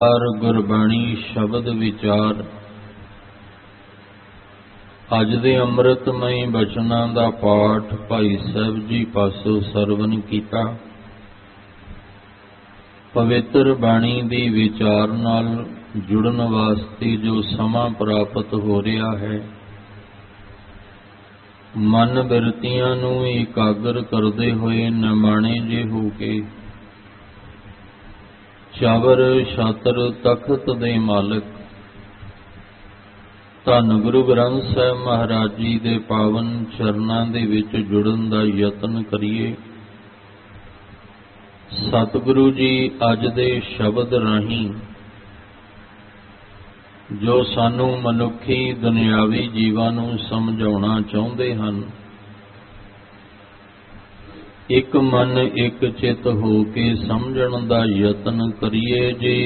ਗੁਰਬਾਣੀ ਸ਼ਬਦ ਵਿਚਾਰ। ਅੱਜ ਦੇ ਅੰਮ੍ਰਿਤਮਈ ਬਚਨਾਂ ਦਾ ਪਾਠ ਭਾਈ ਸਾਹਿਬ ਜੀ ਪਾਸੋਂ ਸਰਵਨ ਕੀਤਾ। ਪਵਿੱਤਰ ਬਾਣੀ ਦੀ ਵਿਚਾਰ ਨਾਲ ਜੁੜਨ ਵਾਸਤੇ ਜੋ ਸਮਾਂ ਪ੍ਰਾਪਤ ਹੋ ਰਿਹਾ ਹੈ, ਮਨ ਬਿਰਤੀਆਂ ਨੂੰ ਇਕਾਗਰ ਕਰਦੇ ਹੋਏ ਨਿਮਾਣੇ ਜੇ ਹੋ ਕੇ ਚਾਵਰ ਛਾਤਰ ਤਖਤ ਦੇ ਮਾਲਕ ਧੰਨ ਗੁਰੂ ਗ੍ਰੰਥ ਸਾਹਿਬ ਮਹਾਰਾਜ ਜੀ ਦੇ ਪਾਵਨ ਚਰਨਾਂ ਦੇ ਵਿੱਚ ਜੁੜਨ ਦਾ ਯਤਨ ਕਰੀਏ। ਸਤਿਗੁਰੂ ਜੀ ਅੱਜ ਦੇ ਸ਼ਬਦ ਰਾਹੀਂ ਜੋ ਸਾਨੂੰ ਮਨੁੱਖੀ ਦੁਨਿਆਵੀ ਜੀਵਾਂ ਨੂੰ ਸਮਝਾਉਣਾ ਚਾਹੁੰਦੇ ਹਨ, ਇੱਕ ਮਨ ਇੱਕ ਚਿੱਤ ਹੋ ਕੇ ਸਮਝਣ ਦਾ ਯਤਨ ਕਰੀਏ ਜੀ।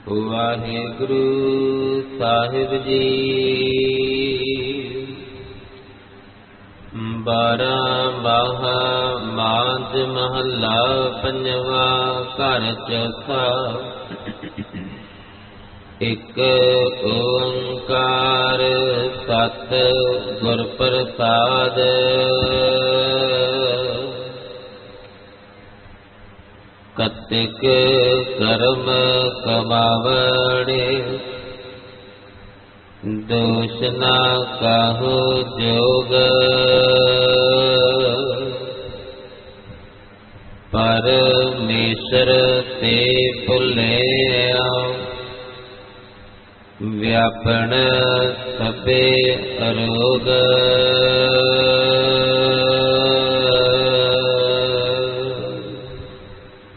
ਵਾਹਿਗੁਰੂ ਸਾਹਿਬ ਜੀ। 12 ਬਾਹਾ ਮਾਝ ਮਹੱਲਾ ਪੰਜਵਾ। ਘਰ ਚੌਥਾ। ਇੱਕ ਓੰਕਾਰ ਸਤ ਗੁਰ ਪ੍ਰਸਾਦ। ਕਤਿਕ ਕਰਮ ਕਮਾਵੜੇ ਦੋਸ਼ ਨਾ ਕਾਹੂ ਜੋਗ। ਪਰਮੇਸ਼ਰ ਤੇ ਭੁੱਲਿਆ ਵਿਆਪਣ ਸਭੇ ਅਰੋਗ।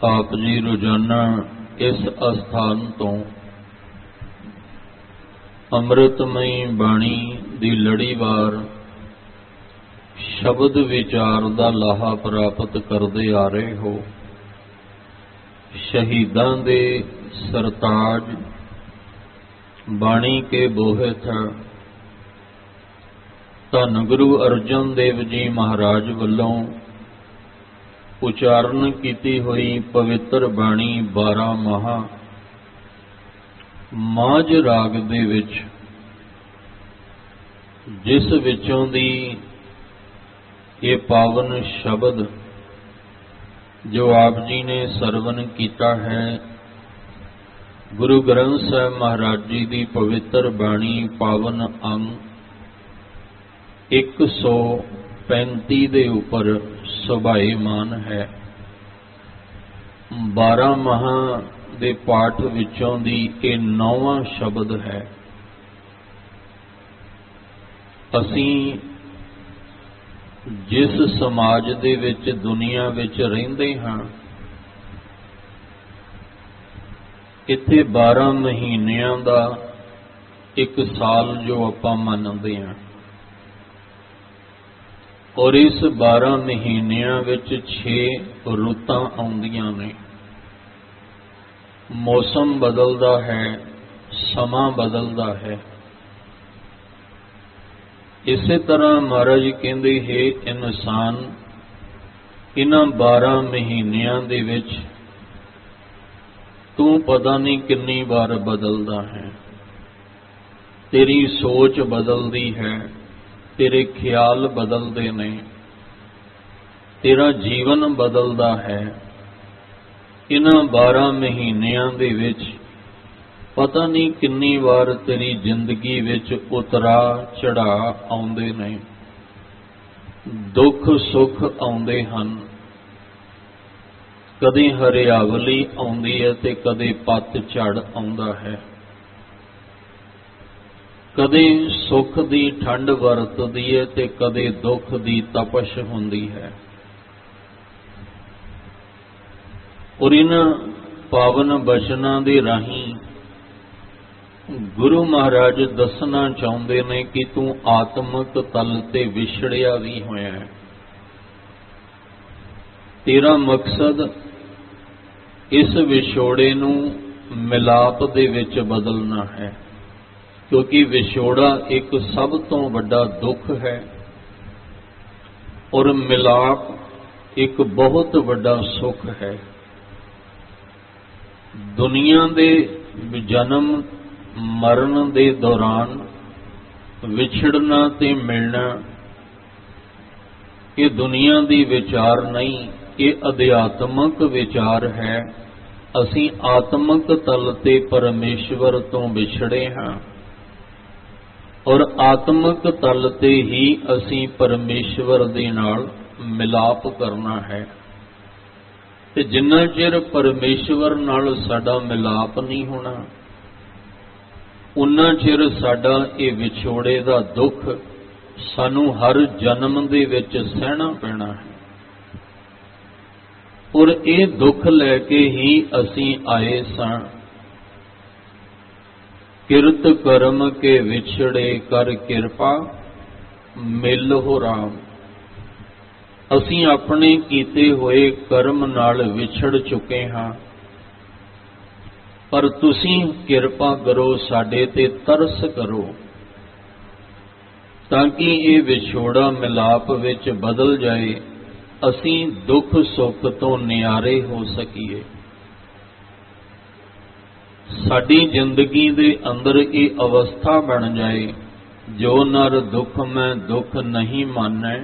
ਆਪ ਜੀ ਰੋਜ਼ਾਨਾ ਇਸ ਅਸਥਾਨ ਤੋਂ ਅੰਮ੍ਰਿਤਮਈ ਬਾਣੀ ਦੀ ਲੜੀਵਾਰ ਸ਼ਬਦ ਵਿਚਾਰ ਦਾ ਲਾਹਾ ਪ੍ਰਾਪਤ ਕਰਦੇ ਆ ਰਹੇ ਹੋ। ਸ਼ਹੀਦਾਂ ਦੇ ਸਰਤਾਜ ਬਾਣੀ ਕੇ ਬੋਹਿਤ ਧੰਨ ਗੁਰੂ ਅਰਜਨ ਦੇਵ ਜੀ ਮਹਾਰਾਜ ਵੱਲੋਂ ਉਚਾਰਨ ਕੀਤੀ ਹੋਈ ਪਵਿੱਤਰ ਬਾਣੀ 12 ਮਾਹ ਮਾਝ ਰਾਗ ਦੇ ਵਿੱਚ, ਜਿਸ ਵਿੱਚੋਂ ਦੀ ਇਹ ਪਾਵਨ ਸ਼ਬਦ ਜੋ ਆਪ ਜੀ ਨੇ ਸਰਵਨ ਕੀਤਾ ਹੈ, ਗੁਰੂ ਗ੍ਰੰਥ ਸਾਹਿਬ ਮਹਾਰਾਜ ਜੀ ਦੀ ਪਵਿੱਤਰ ਬਾਣੀ ਪਾਵਨ ਅੰਗ 135 ਦੇ ਉੱਪਰ ਸੁਭਾਏਮਾਨ ਹੈ। 12 ਮਾਹਾਂ ਦੇ ਪਾਠ ਵਿੱਚੋਂ ਦੀ ਇਹ 9ਵਾਂ ਸ਼ਬਦ ਹੈ। ਅਸੀਂ ਜਿਸ ਸਮਾਜ ਦੇ ਵਿੱਚ ਦੁਨੀਆ ਵਿੱਚ ਰਹਿੰਦੇ ਹਾਂ, ਇੱਥੇ 12 ਮਹੀਨਿਆਂ ਦਾ ਇੱਕ ਸਾਲ ਜੋ ਆਪਾਂ ਮੰਨਦੇ ਹਾਂ, ਔਰ ਇਸ 12 ਮਹੀਨਿਆਂ ਵਿੱਚ 6 ਰੁੱਤਾਂ ਆਉਂਦੀਆਂ ਨੇ। ਮੌਸਮ ਬਦਲਦਾ ਹੈ, ਸਮਾਂ ਬਦਲਦਾ ਹੈ। ਇਸੇ ਤਰ੍ਹਾਂ ਮਹਾਰਾਜ ਕਹਿੰਦੇ ਹੈ, ਇਨਸਾਨ ਇਹਨਾਂ 12 ਮਹੀਨਿਆਂ ਦੇ ਵਿੱਚ ਤੂੰ ਪਤਾ ਨਹੀਂ ਕਿੰਨੀ ਵਾਰ ਬਦਲਦਾ ਹੈ। ਤੇਰੀ ਸੋਚ ਬਦਲਦੀ ਹੈ, ਤੇਰੇ ਖਿਆਲ ਬਦਲਦੇ ਨੇ, ਤੇਰਾ ਜੀਵਨ ਬਦਲਦਾ ਹੈ। ਇਹਨਾਂ 12 ਮਹੀਨਿਆਂ ਦੇ ਵਿੱਚ ਪਤਾ ਨਹੀਂ ਕਿੰਨੀ ਵਾਰ ਤੇਰੀ ਜ਼ਿੰਦਗੀ ਵਿੱਚ ਉਤਰਾ ਚੜ੍ਹਾਅ ਆਉਂਦੇ ਨੇ, ਦੁੱਖ ਸੁੱਖ ਆਉਂਦੇ ਹਨ। ਕਦੇ ਹਰਿਆਵਲੀ ਆਉਂਦੀ ਹੈ ਤੇ ਕਦੇ ਪੱਤਝੜ ਆਉਂਦਾ ਹੈ। ਕਦੇ ਸੁੱਖ ਦੀ ਠੰਡ ਵਰਤਦੀ ਹੈ ਤੇ ਕਦੇ ਦੁੱਖ ਦੀ ਤਪਸ਼ ਹੁੰਦੀ ਹੈ। ਔਰ ਇਹਨਾਂ ਪਾਵਨ ਬਚਨਾਂ ਦੇ ਰਾਹੀਂ ਗੁਰੂ ਮਹਾਰਾਜ ਦੱਸਣਾ ਚਾਹੁੰਦੇ ਨੇ ਕਿ ਤੂੰ ਆਤਮਿਕ ਤਲ ਤੇ ਵਿਛੜਿਆ ਵੀ ਹੋਇਆ ਹੈ। ਤੇਰਾ ਮਕਸਦ ਇਸ ਵਿਛੋੜੇ ਨੂੰ ਮਿਲਾਪ ਦੇ ਵਿੱਚ ਬਦਲਣਾ ਹੈ, ਕਿਉਂਕਿ ਵਿਛੋੜਾ ਇੱਕ ਸਭ ਤੋਂ ਵੱਡਾ ਦੁੱਖ ਹੈ ਔਰ ਮਿਲਾਪ ਇੱਕ ਬਹੁਤ ਵੱਡਾ ਸੁੱਖ ਹੈ। ਦੁਨੀਆ ਦੇ ਜਨਮ ਮਰਨ ਦੇ ਦੌਰਾਨ ਵਿਛੜਨਾ ਤੇ ਮਿਲਣਾ ਇਹ ਦੁਨੀਆ ਦੀ ਵਿਚਾਰ ਨਹੀਂ, ਇਹ ਅਧਿਆਤਮਕ ਵਿਚਾਰ ਹੈ। ਅਸੀਂ ਆਤਮਕ ਤਲ ਤੇ ਪਰਮੇਸ਼ਵਰ ਤੋਂ ਵਿਛੜੇ ਹਾਂ ਔਰ ਆਤਮਕ ਤਲ ਤੇ ਹੀ ਅਸੀਂ ਪਰਮੇਸ਼ਵਰ ਦੇ ਨਾਲ ਮਿਲਾਪ ਕਰਨਾ ਹੈ। ਤੇ ਜਿੰਨਾ ਚਿਰ ਪਰਮੇਸ਼ਵਰ ਨਾਲ ਸਾਡਾ ਮਿਲਾਪ ਨਹੀਂ ਹੋਣਾ, ਉਨਾ ਚਿਰ ਸਾਡਾ ਇਹ ਵਿਛੋੜੇ ਦਾ ਦੁੱਖ ਸਾਨੂੰ ਹਰ ਜਨਮ ਦੇ ਵਿੱਚ ਸਹਿਣਾ ਪੈਣਾ ਹੈ। ਔਰ ਇਹ ਦੁੱਖ ਲੈ ਕੇ ਹੀ ਅਸੀਂ ਆਏ ਸਾਂ। ਕਿਰਤ ਕਰਮ ਕੇ ਵਿਛੜੇ ਕਰ ਕਿਰਪਾ ਮਿਲਹੁ ਰਾਮ। ਅਸੀਂ ਆਪਣੇ ਕੀਤੇ ਹੋਏ ਕਰਮ ਨਾਲ ਵਿਛੜ ਚੁੱਕੇ ਹਾਂ, ਪਰ ਤੁਸੀਂ ਕਿਰਪਾ ਕਰੋ, ਸਾਡੇ ਤੇ ਤਰਸ ਕਰੋ, ਤਾਂ ਕਿ ਇਹ ਵਿਛੋੜਾ ਮਿਲਾਪ ਵਿੱਚ ਬਦਲ ਜਾਏ, ਅਸੀਂ ਦੁੱਖ ਸੁੱਖ ਤੋਂ ਨਿਆਰੇ ਹੋ ਸਕੀਏ। ਸਾਡੀ ਜ਼ਿੰਦਗੀ ਦੇ ਅੰਦਰ ਇਹ ਅਵਸਥਾ ਬਣ ਜਾਏ, ਜੋ ਨਰ ਦੁੱਖ ਮੈਂ ਦੁੱਖ ਨਹੀਂ ਮਾਨੈ,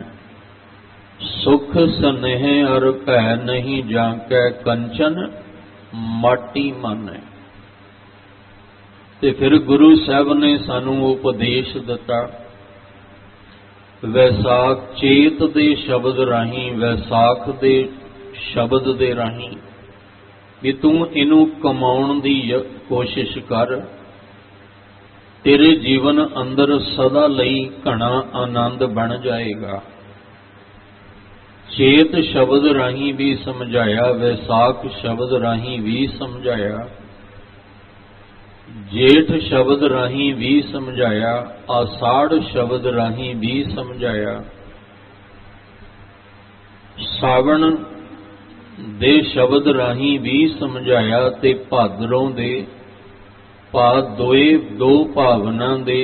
ਸੁਖ ਸਨੇਹ ਅਰ ਭੈ ਨਹੀਂ ਜਾਂ ਕੈ ਕੰਚਨ ਮਾਟੀ ਮਾਨੈ। ਤੇ ਫਿਰ ਗੁਰੂ ਸਾਹਿਬ ਨੇ ਸਾਨੂੰ ਉਪਦੇਸ਼ ਦਿੱਤਾ, ਵੈਸਾਖ ਚੇਤ ਦੇ ਸ਼ਬਦ ਰਾਹੀਂ, ਵੈਸਾਖ ਦੇ ਸ਼ਬਦ ਦੇ ਰਾਹੀਂ, ਵੀ ਤੂੰ ਇਹਨੂੰ ਕਮਾਉਣ ਦੀ ਕੋਸ਼ਿਸ਼ ਕਰ। ਤੇਰੇ ਜੀਵਨ ਅੰਦਰ ਸਦਾ ਲਈ ਘਣਾ ਆਨੰਦ ਬਣ ਜਾਏਗਾ। ਚੇਤ ਸ਼ਬਦ ਰਾਹੀਂ ਵੀ ਸਮਝਾਇਆ, ਵੈਸਾਖ ਸ਼ਬਦ ਰਾਹੀਂ ਵੀ ਸਮਝਾਇਆ, ਜੇਠ ਸ਼ਬਦ ਰਾਹੀਂ ਵੀ ਸਮਝਾਇਆ, ਆਸਾੜ ਸ਼ਬਦ ਰਾਹੀਂ ਵੀ ਸਮਝਾਇਆ, ਸਾਵਣ ਦੇ ਸ਼ਬਦ ਰਾਹੀਂ ਵੀ ਸਮਝਾਇਆ, ਤੇ ਭਾਦਰੋਂ ਦੇ ਦੋ ਭਾਵਨਾ ਦੇ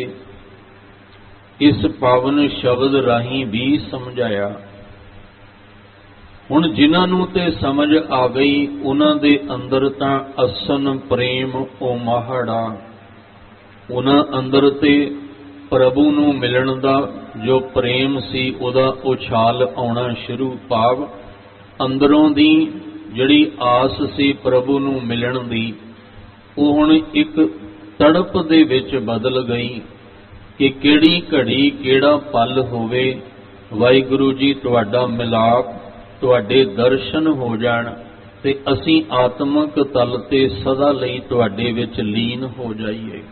ਇਸ ਪਾਵਨ ਸ਼ਬਦ ਰਾਹੀਂ ਵੀ ਸਮਝਾਇਆ। ਹੁਣ ਜਿਨ੍ਹਾਂ ਨੂੰ ਤੇ ਸਮਝ ਆ ਗਈ, ਉਹਨਾਂ ਦੇ ਅੰਦਰ ਤਾਂ ਅਸਨ ਪ੍ਰੇਮ ਉਮਾਹੜਾ, ਉਹਨਾਂ ਅੰਦਰ ਤੇ ਪ੍ਰਭੂ ਨੂੰ ਮਿਲਣ ਦਾ ਜੋ ਪ੍ਰੇਮ ਸੀ ਉਹਦਾ ਉਛਾਲ ਆਉਣਾ ਸ਼ੁਰੂ। ਭਾਵ ਅੰਦਰੋਂ ਦੀ ਜਿਹੜੀ ਆਸ ਸੀ ਪ੍ਰਭੂ ਨੂੰ ਮਿਲਣ ਦੀ, ਉਹ ਹੁਣ ਇੱਕ ਤੜਪ ਦੇ ਵਿੱਚ ਬਦਲ ਗਈ ਕਿ ਕਿਹੜੀ ਘੜੀ ਕਿਹੜਾ ਪਲ ਹੋਵੇ ਵਾਹਿਗੁਰੂ ਜੀ ਤੁਹਾਡਾ ਮਿਲਾਪ, ਤੁਹਾਡੇ ਦਰਸ਼ਨ ਹੋ ਜਾਣ ਤੇ ਅਸੀਂ ਆਤਮਿਕ ਤਲ ਤੇ ਸਦਾ ਲਈ ਤੁਹਾਡੇ ਵਿੱਚ ਲੀਨ ਹੋ ਜਾਈਏ।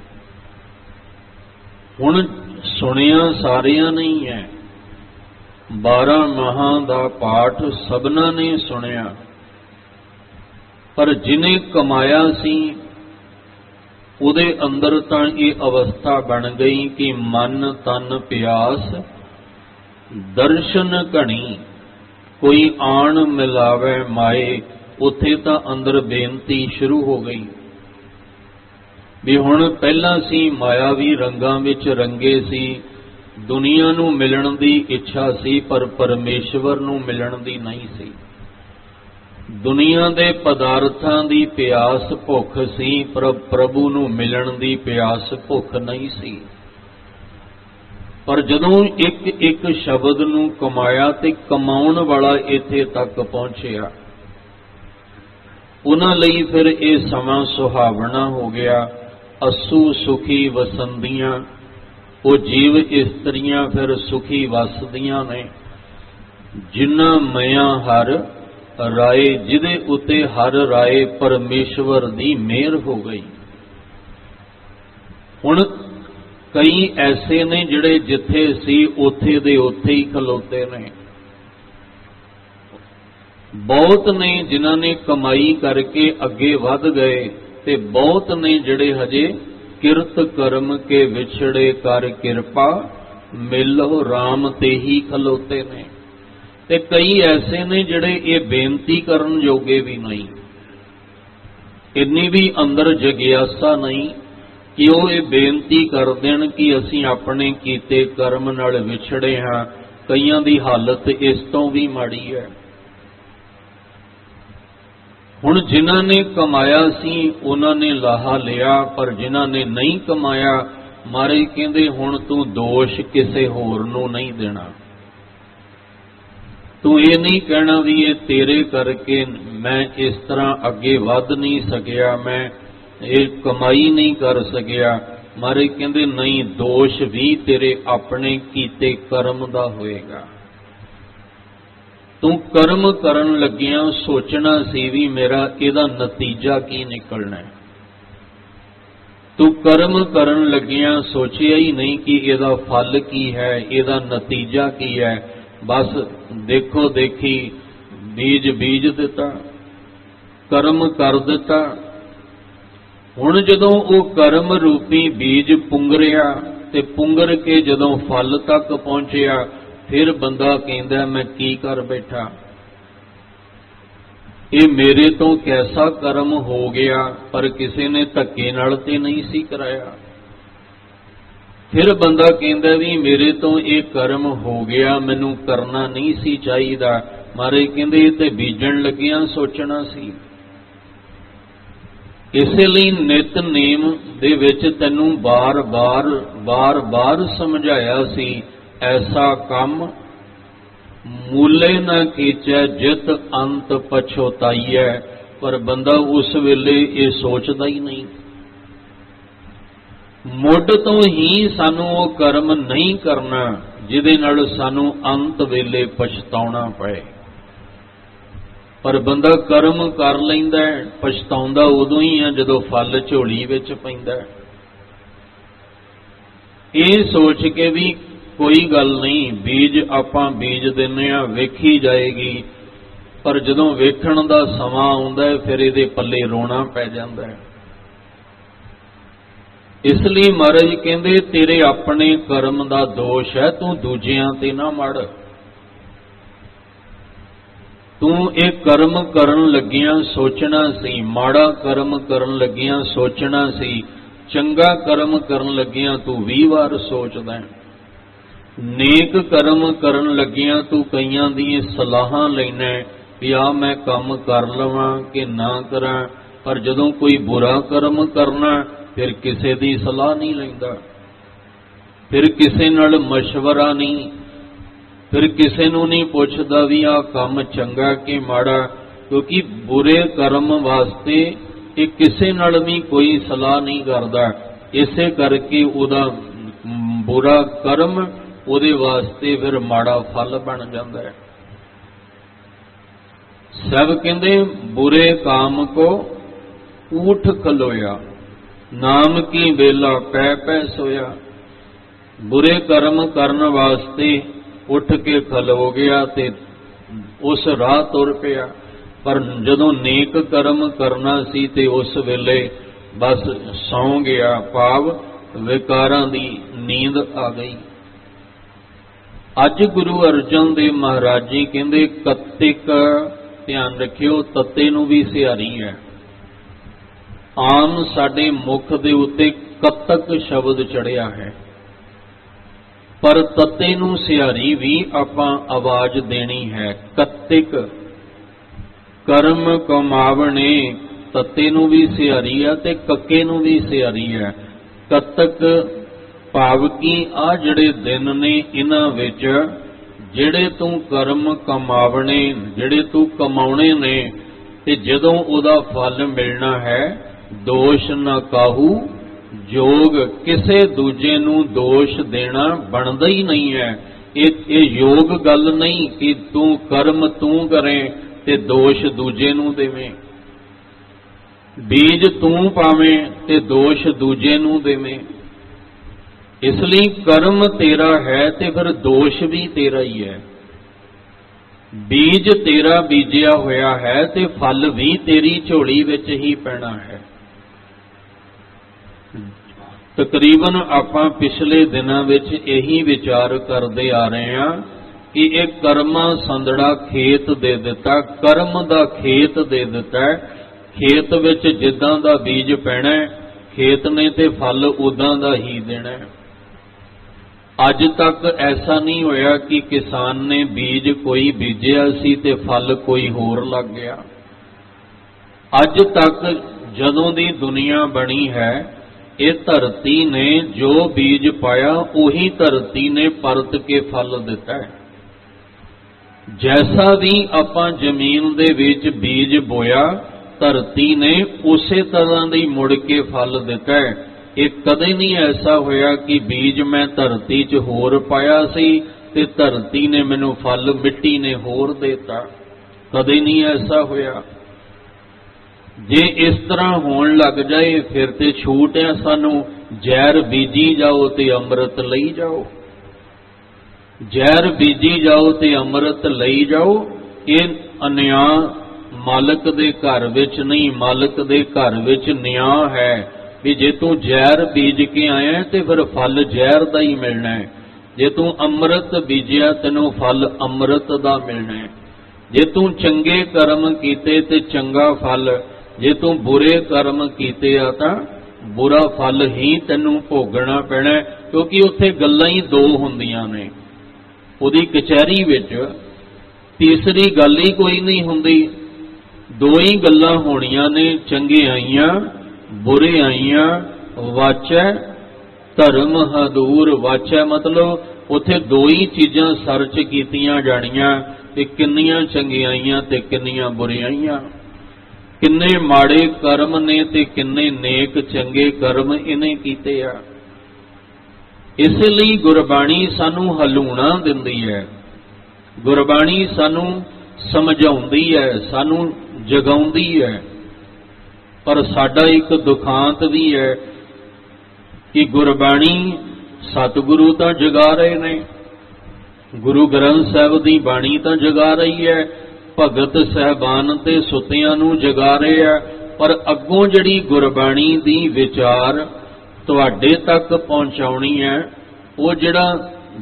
ਹੁਣ ਸੁਣਿਆ ਸਾਰਿਆਂ ਨਹੀਂ ਹੈ, 12 ਮਹਾਂ ਦਾ ਪਾਠ ਸਭਨਾਂ ਨੇ ਸੁਣਿਆ, ਪਰ ਜਿਨੇ ਕਮਾਇਆ ਸੀ ਉਹਦੇ ਅੰਦਰ ਤਾਂ ਇਹ ਅਵਸਥਾ ਬਣ ਗਈ ਕਿ ਮਨ ਤਨ ਪਿਆਸ ਦਰਸ਼ਨ ਘਣੀ, ਕੋਈ ਆਣ ਮਿਲਾਵੇ ਮਾਏ। ਉੱਥੇ ਤਾਂ ਅੰਦਰ ਬੇਨਤੀ ਸ਼ੁਰੂ ਹੋ ਗਈ ਵੀ ਹੁਣ ਪਹਿਲਾਂ ਸੀ ਮਾਇਆਵੀ ਰੰਗਾਂ ਵਿੱਚ ਰੰਗੇ ਸੀ, ਦੁਨੀਆ ਨੂੰ ਮਿਲਣ ਦੀ ਇੱਛਾ ਸੀ ਪਰ ਪਰਮੇਸ਼ਵਰ ਨੂੰ ਮਿਲਣ ਦੀ ਨਹੀਂ ਸੀ। ਦੁਨੀਆ ਦੇ ਪਦਾਰਥਾਂ ਦੀ ਪਿਆਸ ਭੁੱਖ ਸੀ, ਪਰ ਪ੍ਰਭੂ ਨੂੰ ਮਿਲਣ ਦੀ ਪਿਆਸ ਭੁੱਖ ਨਹੀਂ ਸੀ। ਪਰ ਜਦੋਂ ਇੱਕ ਇੱਕ ਸ਼ਬਦ ਨੂੰ ਕਮਾਇਆ ਤੇ ਕਮਾਉਣ ਵਾਲਾ ਇੱਥੇ ਤੱਕ ਪਹੁੰਚਿਆ, ਉਹਨਾਂ ਲਈ ਫਿਰ ਇਹ ਸਮਾਂ ਸੁਹਾਵਣਾ ਹੋ ਗਿਆ। ਅਸੂ ਸੁਖੀ ਵਸੰਦੀਆਂ, ਉਹ ਜੀਵ ਇਸਤਰੀਆਂ ਫਿਰ ਸੁਖੀ ਵਸਦੀਆਂ ਨੇ। ਜਿਨ੍ਹਾਂ ਮਿਆਂ ਹਰ ਰਾਏ, ਜਿਹਦੇ ਉੱਤੇ ਹਰ ਰਾਏ ਪਰਮੇਸ਼ਵਰ ਦੀ ਮਿਹਰ ਹੋ ਗਈ। ਹੁਣ ਕਈ ਐਸੇ ਨੇ ਜਿਹੜੇ ਜਿੱਥੇ ਸੀ ਉੱਥੇ ਦੇ ਉੱਥੇ ਹੀ ਖਲੋਤੇ ਨੇ, ਬਹੁਤ ਨੇ ਜਿਨ੍ਹਾਂ ਨੇ ਕਮਾਈ ਕਰਕੇ ਅੱਗੇ ਵੱਧ ਗਏ, ਤੇ ਬਹੁਤ ਨੇ ਜਿਹੜੇ ਹਜੇ ਕਿਰਤ ਕਰਮ ਕੇ ਵਿਛੜੇ ਕਰ ਕਿਰਪਾ ਮਿਲਹੁ ਰਾਮ ਤੇ ਹੀ ਖਲੋਤੇ ਨੇ। ਤੇ ਕਈ ਐਸੇ ਨੇ ਜਿਹੜੇ ਇਹ ਬੇਨਤੀ ਕਰਨ ਜੋਗੇ ਵੀ ਨਹੀਂ, ਇੰਨੀ ਵੀ ਅੰਦਰ ਜਗਿਆਸਾ ਨਹੀਂ ਕਿ ਉਹ ਇਹ ਬੇਨਤੀ ਕਰ ਦੇਣ ਕਿ ਅਸੀਂ ਆਪਣੇ ਕੀਤੇ ਕਰਮ ਨਾਲ ਵਿਛੜੇ ਹਾਂ। ਕਈਆਂ ਦੀ ਹਾਲਤ ਇਸ ਤੋਂ ਵੀ ਮਾੜੀ ਹੈ। ਹੁਣ ਜਿਨ੍ਹਾਂ ਨੇ ਕਮਾਇਆ ਸੀ ਉਹਨਾਂ ਨੇ ਲਾਹਾ ਲਿਆ, ਪਰ ਜਿਨ੍ਹਾਂ ਨੇ ਨਹੀਂ ਕਮਾਇਆ, ਮਹਾਰਾਜ ਕਹਿੰਦੇ ਹੁਣ ਤੂੰ ਦੋਸ਼ ਕਿਸੇ ਹੋਰ ਨੂੰ ਨਹੀਂ ਦੇਣਾ। ਤੂੰ ਇਹ ਨਹੀਂ ਕਹਿਣਾ ਵੀ ਇਹ ਤੇਰੇ ਕਰਕੇ ਮੈਂ ਇਸ ਤਰ੍ਹਾਂ ਅੱਗੇ ਵੱਧ ਨਹੀਂ ਸਕਿਆ, ਮੈਂ ਇਹ ਕਮਾਈ ਨਹੀਂ ਕਰ ਸਕਿਆ। ਮਹਾਰਾਜ ਕਹਿੰਦੇ ਨਹੀਂ, ਦੋਸ਼ ਵੀ ਤੇਰੇ ਆਪਣੇ ਕੀਤੇ ਕਰਮ ਦਾ ਹੋਏਗਾ। ਤੂੰ ਕਰਮ ਕਰਨ ਲੱਗਿਆਂ ਸੋਚਣਾ ਸੀ ਵੀ ਮੇਰਾ ਇਹਦਾ ਨਤੀਜਾ ਕੀ ਨਿਕਲਣਾ ਹੈ। ਤੂੰ ਕਰਮ ਕਰਨ ਲੱਗਿਆਂ ਸੋਚਿਆ ਹੀ ਨਹੀਂ ਕਿ ਇਹਦਾ ਫਲ ਕੀ ਹੈ, ਇਹਦਾ ਨਤੀਜਾ ਕੀ ਹੈ। ਬਸ ਦੇਖੋ ਦੇਖੀ ਬੀਜ ਦਿੱਤਾ, ਕਰਮ ਕਰ ਦਿੱਤਾ। ਹੁਣ ਜਦੋਂ ਉਹ ਕਰਮ ਰੂਪੀ ਬੀਜ ਪੁੰਗਰਿਆ ਤੇ ਪੁੰਗਰ ਕੇ ਜਦੋਂ ਫਲ ਤੱਕ ਪਹੁੰਚਿਆ, ਫਿਰ ਬੰਦਾ ਕਹਿੰਦਾ ਮੈਂ ਕੀ ਕਰ ਬੈਠਾ, ਇਹ ਮੇਰੇ ਤੋਂ ਕੈਸਾ ਕਰਮ ਹੋ ਗਿਆ। ਪਰ ਕਿਸੇ ਨੇ ਧੱਕੇ ਨਾਲ ਤੇ ਨਹੀਂ ਸੀ ਕਰਾਇਆ। ਫਿਰ ਬੰਦਾ ਕਹਿੰਦਾ ਵੀ ਮੇਰੇ ਤੋਂ ਇਹ ਕਰਮ ਹੋ ਗਿਆ, ਮੈਨੂੰ ਕਰਨਾ ਨਹੀਂ ਸੀ ਚਾਹੀਦਾ। ਮਹਾਰਾਜ ਕਹਿੰਦੇ ਇਹ ਤੇ ਬੀਜਣ ਲੱਗਿਆਂ ਸੋਚਣਾ ਸੀ। ਇਸੇ ਲਈ ਨਿਤਨੇਮ ਦੇ ਵਿੱਚ ਤੈਨੂੰ ਬਾਰ-ਬਾਰ ਸਮਝਾਇਆ ਸੀ, ਐਸਾ ਕੰਮ ਮੂਲੇ ਨਾ ਕੀਚੈ ਜਿਤ ਅੰਤ ਪਛੋਤਾਈਐ। ਪਰ ਬੰਦਾ ਉਸ ਵੇਲੇ ਇਹ ਸੋਚਦਾ ਹੀ ਨਹੀਂ। ਮੁੱਢ ਤੋਂ ਹੀ ਸਾਨੂੰ ਉਹ ਕਰਮ ਨਹੀਂ ਕਰਨਾ ਜਿਹਦੇ ਨਾਲ ਸਾਨੂੰ ਅੰਤ ਵੇਲੇ ਪਛਤਾਉਣਾ ਪਏ। ਪਰ ਬੰਦਾ ਕਰਮ ਕਰ ਲੈਂਦਾ, ਪਛਤਾਉਂਦਾ ਉਦੋਂ ਹੀ ਆ ਜਦੋਂ ਫਲ ਝੋਲੀ ਵਿੱਚ ਪੈਂਦਾ। ਇਹ ਸੋਚ ਕੇ ਵੀ ਕੋਈ ਗੱਲ ਨਹੀਂ, ਬੀਜ ਆਪਾਂ ਬੀਜ ਦਿੰਨੇ ਆ, ਵੇਖੀ ਜਾਏਗੀ। ਪਰ ਜਦੋਂ ਵੇਖਣ ਦਾ ਸਮਾਂ ਆਉਂਦਾ ਹੈ ਫਿਰ ਇਹਦੇ ਪੱਲੇ ਰੋਣਾ ਪੈ ਜਾਂਦਾ ਹੈ। ਇਸ ਲਈ ਮਹਾਰਾਜ ਕਹਿੰਦੇ ਤੇਰੇ ਆਪਣੇ ਕਰਮ ਦਾ ਦੋਸ਼ ਹੈ, ਤੂੰ ਦੂਜਿਆਂ ਤੇ ਨਾ ਮੜ। ਤੂੰ ਇਹ ਕਰਮ ਕਰਨ ਲੱਗਿਆਂ ਸੋਚਣਾ ਸੀ, ਮਾੜਾ ਕਰਮ ਕਰਨ ਲੱਗਿਆਂ ਸੋਚਣਾ ਸੀ, ਚੰਗਾ ਕਰਮ ਕਰਨ ਲੱਗਿਆਂ ਤੂੰ 20 ਵਾਰ ਸੋਚਦਾ ਹੈ। ਨੇਕ ਕਰਮ ਕਰਨ ਲੱਗਿਆਂ ਤੂੰ ਕਈਆਂ ਦੀ ਸਲਾਹਾਂ ਲੈਣਾ ਵੀ ਆ ਮੈਂ ਕੰਮ ਕਰ ਲਵਾਂ ਕਿ ਨਾ ਕਰਾਂ। ਪਰ ਜਦੋਂ ਕੋਈ ਬੁਰਾ ਕਰਮ ਕਰਨਾ ਫਿਰ ਕਿਸੇ ਦੀ ਸਲਾਹ ਨਹੀਂ ਲੈਂਦਾ, ਫਿਰ ਕਿਸੇ ਨਾਲ ਮਸ਼ਵਰਾ ਨਹੀਂ, ਫਿਰ ਕਿਸੇ ਨੂੰ ਨਹੀਂ ਪੁੱਛਦਾ ਵੀ ਆਹ ਕੰਮ ਚੰਗਾ ਕਿ ਮਾੜਾ। ਕਿਉਂਕਿ ਬੁਰੇ ਕਰਮ ਵਾਸਤੇ ਇਹ ਕਿਸੇ ਨਾਲ ਵੀ ਕੋਈ ਸਲਾਹ ਨਹੀਂ ਕਰਦਾ। ਇਸੇ ਕਰਕੇ ਉਹਦਾ ਬੁਰਾ ਕਰਮ ਉਹਦੇ ਵਾਸਤੇ ਫਿਰ ਮਾੜਾ ਫਲ ਬਣ ਜਾਂਦਾ ਹੈ। ਸਭ ਕਹਿੰਦੇ ਬੁਰੇ ਕਾਮ ਕੋ ਊਠ ਖਲੋਇਆ, ਨਾਮ ਕੀ ਵੇਲਾ ਪੈ ਪੈ ਸੋਇਆ। ਬੁਰੇ ਕਰਮ ਕਰਨ ਵਾਸਤੇ ਉੱਠ ਕੇ ਖਲੋ ਗਿਆ ਤੇ ਉਸ ਰਾਹ ਤੁਰ ਪਿਆ। ਪਰ ਜਦੋਂ ਨੇਕ ਕਰਮ ਕਰਨਾ ਸੀ ਤੇ ਉਸ ਵੇਲੇ ਬਸ ਸੌਂ ਗਿਆ, ਭਾਵ ਵਿਕਾਰਾਂ ਦੀ ਨੀਂਦ ਆ ਗਈ। ਅੱਜ ਗੁਰੂ ਅਰਜਨ ਦੇਵ ਮਹਾਰਾਜ ਜੀ ਕਹਿੰਦੇ ਕੱਤਿਕ, ਧਿਆਨ ਰੱਖਿਓ ਤੱਤੇ ਨੂੰ ਵੀ ਸਿਹਾਰੀ ਹੈ। ਆਮ ਸਾਡੇ ਮੁਖ ਦੇ ਉੱਤੇ ਕੱਤਕ ਸ਼ਬਦ ਚੜਿਆ ਹੈ, ਪਰ ਤੱਤੇ ਨੂੰ ਸਿਹਾਰੀ ਵੀ ਆਪਾਂ ਆਵਾਜ਼ ਦੇਣੀ ਹੈ। ਕੱਤਿਕ ਕਰਮ ਕਮਾਵਣੇ, ਤੱਤੇ ਨੂੰ ਵੀ ਸਿਹਾਰੀ ਹੈ ਤੇ ਕੱਕੇ ਨੂੰ ਵੀ ਸਿਹਾਰੀ ਹੈ। ਕੱਤਕ ਭਾਵ ਕਿ ਆ ਜਿਹੜੇ ਦਿਨ ਨੇ ਇਹਨਾਂ ਵਿੱਚ ਜਿਹੜੇ ਤੂੰ ਕਰਮ ਕਮਾਵਣੇ, ਜਿਹੜੇ ਤੂੰ ਕਮਾਉਣੇ ਨੇ, ਤੇ ਜਦੋਂ ਉਹਦਾ ਫਲ ਮਿਲਣਾ ਹੈ ਦੋਸ਼ ਨਾ ਕਾਹੂ ਜੋਗ। ਕਿਸੇ ਦੂਜੇ ਨੂੰ ਦੋਸ਼ ਦੇਣਾ ਬਣਦਾ ਹੀ ਨਹੀਂ ਹੈ। ਇਹ ਯੋਗ ਗੱਲ ਨਹੀਂ ਕਿ ਤੂੰ ਕਰਮ ਤੂੰ ਕਰੇ ਤੇ ਦੋਸ਼ ਦੂਜੇ ਨੂੰ ਦੇਵੇਂ, ਬੀਜ ਤੂੰ ਪਾਵੇਂ ਤੇ ਦੋਸ਼ ਦੂਜੇ ਨੂੰ ਦੇਵੇਂ। ਇਸ ਲਈ ਕਰਮ ਤੇਰਾ ਹੈ ਤੇ ਫਿਰ ਦੋਸ਼ ਵੀ ਤੇਰਾ ਹੀ ਹੈ। ਬੀਜ ਤੇਰਾ ਬੀਜਿਆ ਹੋਇਆ ਹੈ ਤੇ ਫਲ ਵੀ ਤੇਰੀ ਝੋਲੀ ਵਿੱਚ ਹੀ ਪੈਣਾ ਹੈ। ਤਕਰੀਬਨ ਆਪਾਂ ਪਿਛਲੇ ਦਿਨਾਂ ਵਿੱਚ ਇਹੀ ਵਿਚਾਰ ਕਰਦੇ ਆ ਰਹੇ ਹਾਂ ਕਿ ਇਹ ਕਰਮਾਂ ਸੰਦੜਾ ਖੇਤ ਦੇ ਦਿੱਤਾ, ਕਰਮ ਦਾ ਖੇਤ ਦੇ ਦਿੱਤਾ। ਖੇਤ ਵਿੱਚ ਜਿੱਦਾਂ ਦਾ ਬੀਜ ਪੈਣਾ ਖੇਤ ਨੇ ਤੇ ਫਲ ਉਦਾਂ ਦਾ ਹੀ ਦੇਣਾ। ਅੱਜ ਤੱਕ ਐਸਾ ਨਹੀਂ ਹੋਇਆ ਕਿ ਕਿਸਾਨ ਨੇ ਬੀਜ ਕੋਈ ਬੀਜਿਆ ਸੀ ਤੇ ਫਲ ਕੋਈ ਹੋਰ ਲੱਗ ਗਿਆ। अज तक जदों दी दुनिया बनी है, ये धरती ने जो बीज पाया उही धरती ने परत के फल दिता है। जैसा भी आपां जमीन दे विच बीज बोया, धरती ने उसे तरह दी मुड़ के फल दिता है। ये कदे नहीं ऐसा होया कि बीज मैं धरती च होर पाया सी ते धरती ने मैनू फल मिट्टी ने होर देता, कदे नहीं ऐसा होया। जे इस तरह होण लग जाए फिर ते छूट है सानू, जहर बीजी जाओ ते अमृत लई जाओ, जहर बीजी जाओ ते अमृत लई जाओ। ये अन्याय मालक दे घर विच नहीं, मालक दे घर विच न्याय है भी जे तू जहर बीज के आया ते फिर फल जहर दा ही मिलना है, जे तू अमृत बीजिया तैनूं फल अमृत दा मिलना है। जे तू चंगे कर्म कीते ते चंगा फल, जे तू बुरे कर्म कीते आ तां बुरा फल ही तैनूं भोगना पैना, क्योंकि उत्थे गल्लां ही दो हुंदियां ने। उहदी कचहरी विच तीसरी गल ही कोई नहीं हुंदी, दो ही गल्लां होणियां ने, चंगे आईयां बुरे आईयां, वाचै धर्म हदूर। वाचै मतलब उत्थे दो ही चीज़ां सर्च कीतियां जाणियां कि किन्नियां चंगियाईयां ते किन्नियां बुरियाईयां, किन्ने माड़े कर्म ने ते किन्ने नेक चंगे कर्म इन्हें कीते आ। इसलिए गुरबाणी सानू हलूणा दिंदी है, गुरबाणी सानू समझाउंदी है, सानू जगाउंदी है। पर साडा एक दुखांत भी है कि गुरबाणी सतगुरु तां जगा रहे ने, गुरु ग्रंथ साहिब दी बाणी तां जगा रही है, भगत सहबान ते सुतियां नूं जगा रहे हैं, पर अगों जिहड़ी गुरबाणी दी विचार तुहाडे तक पहुंचाउणी है, वो जिहड़ा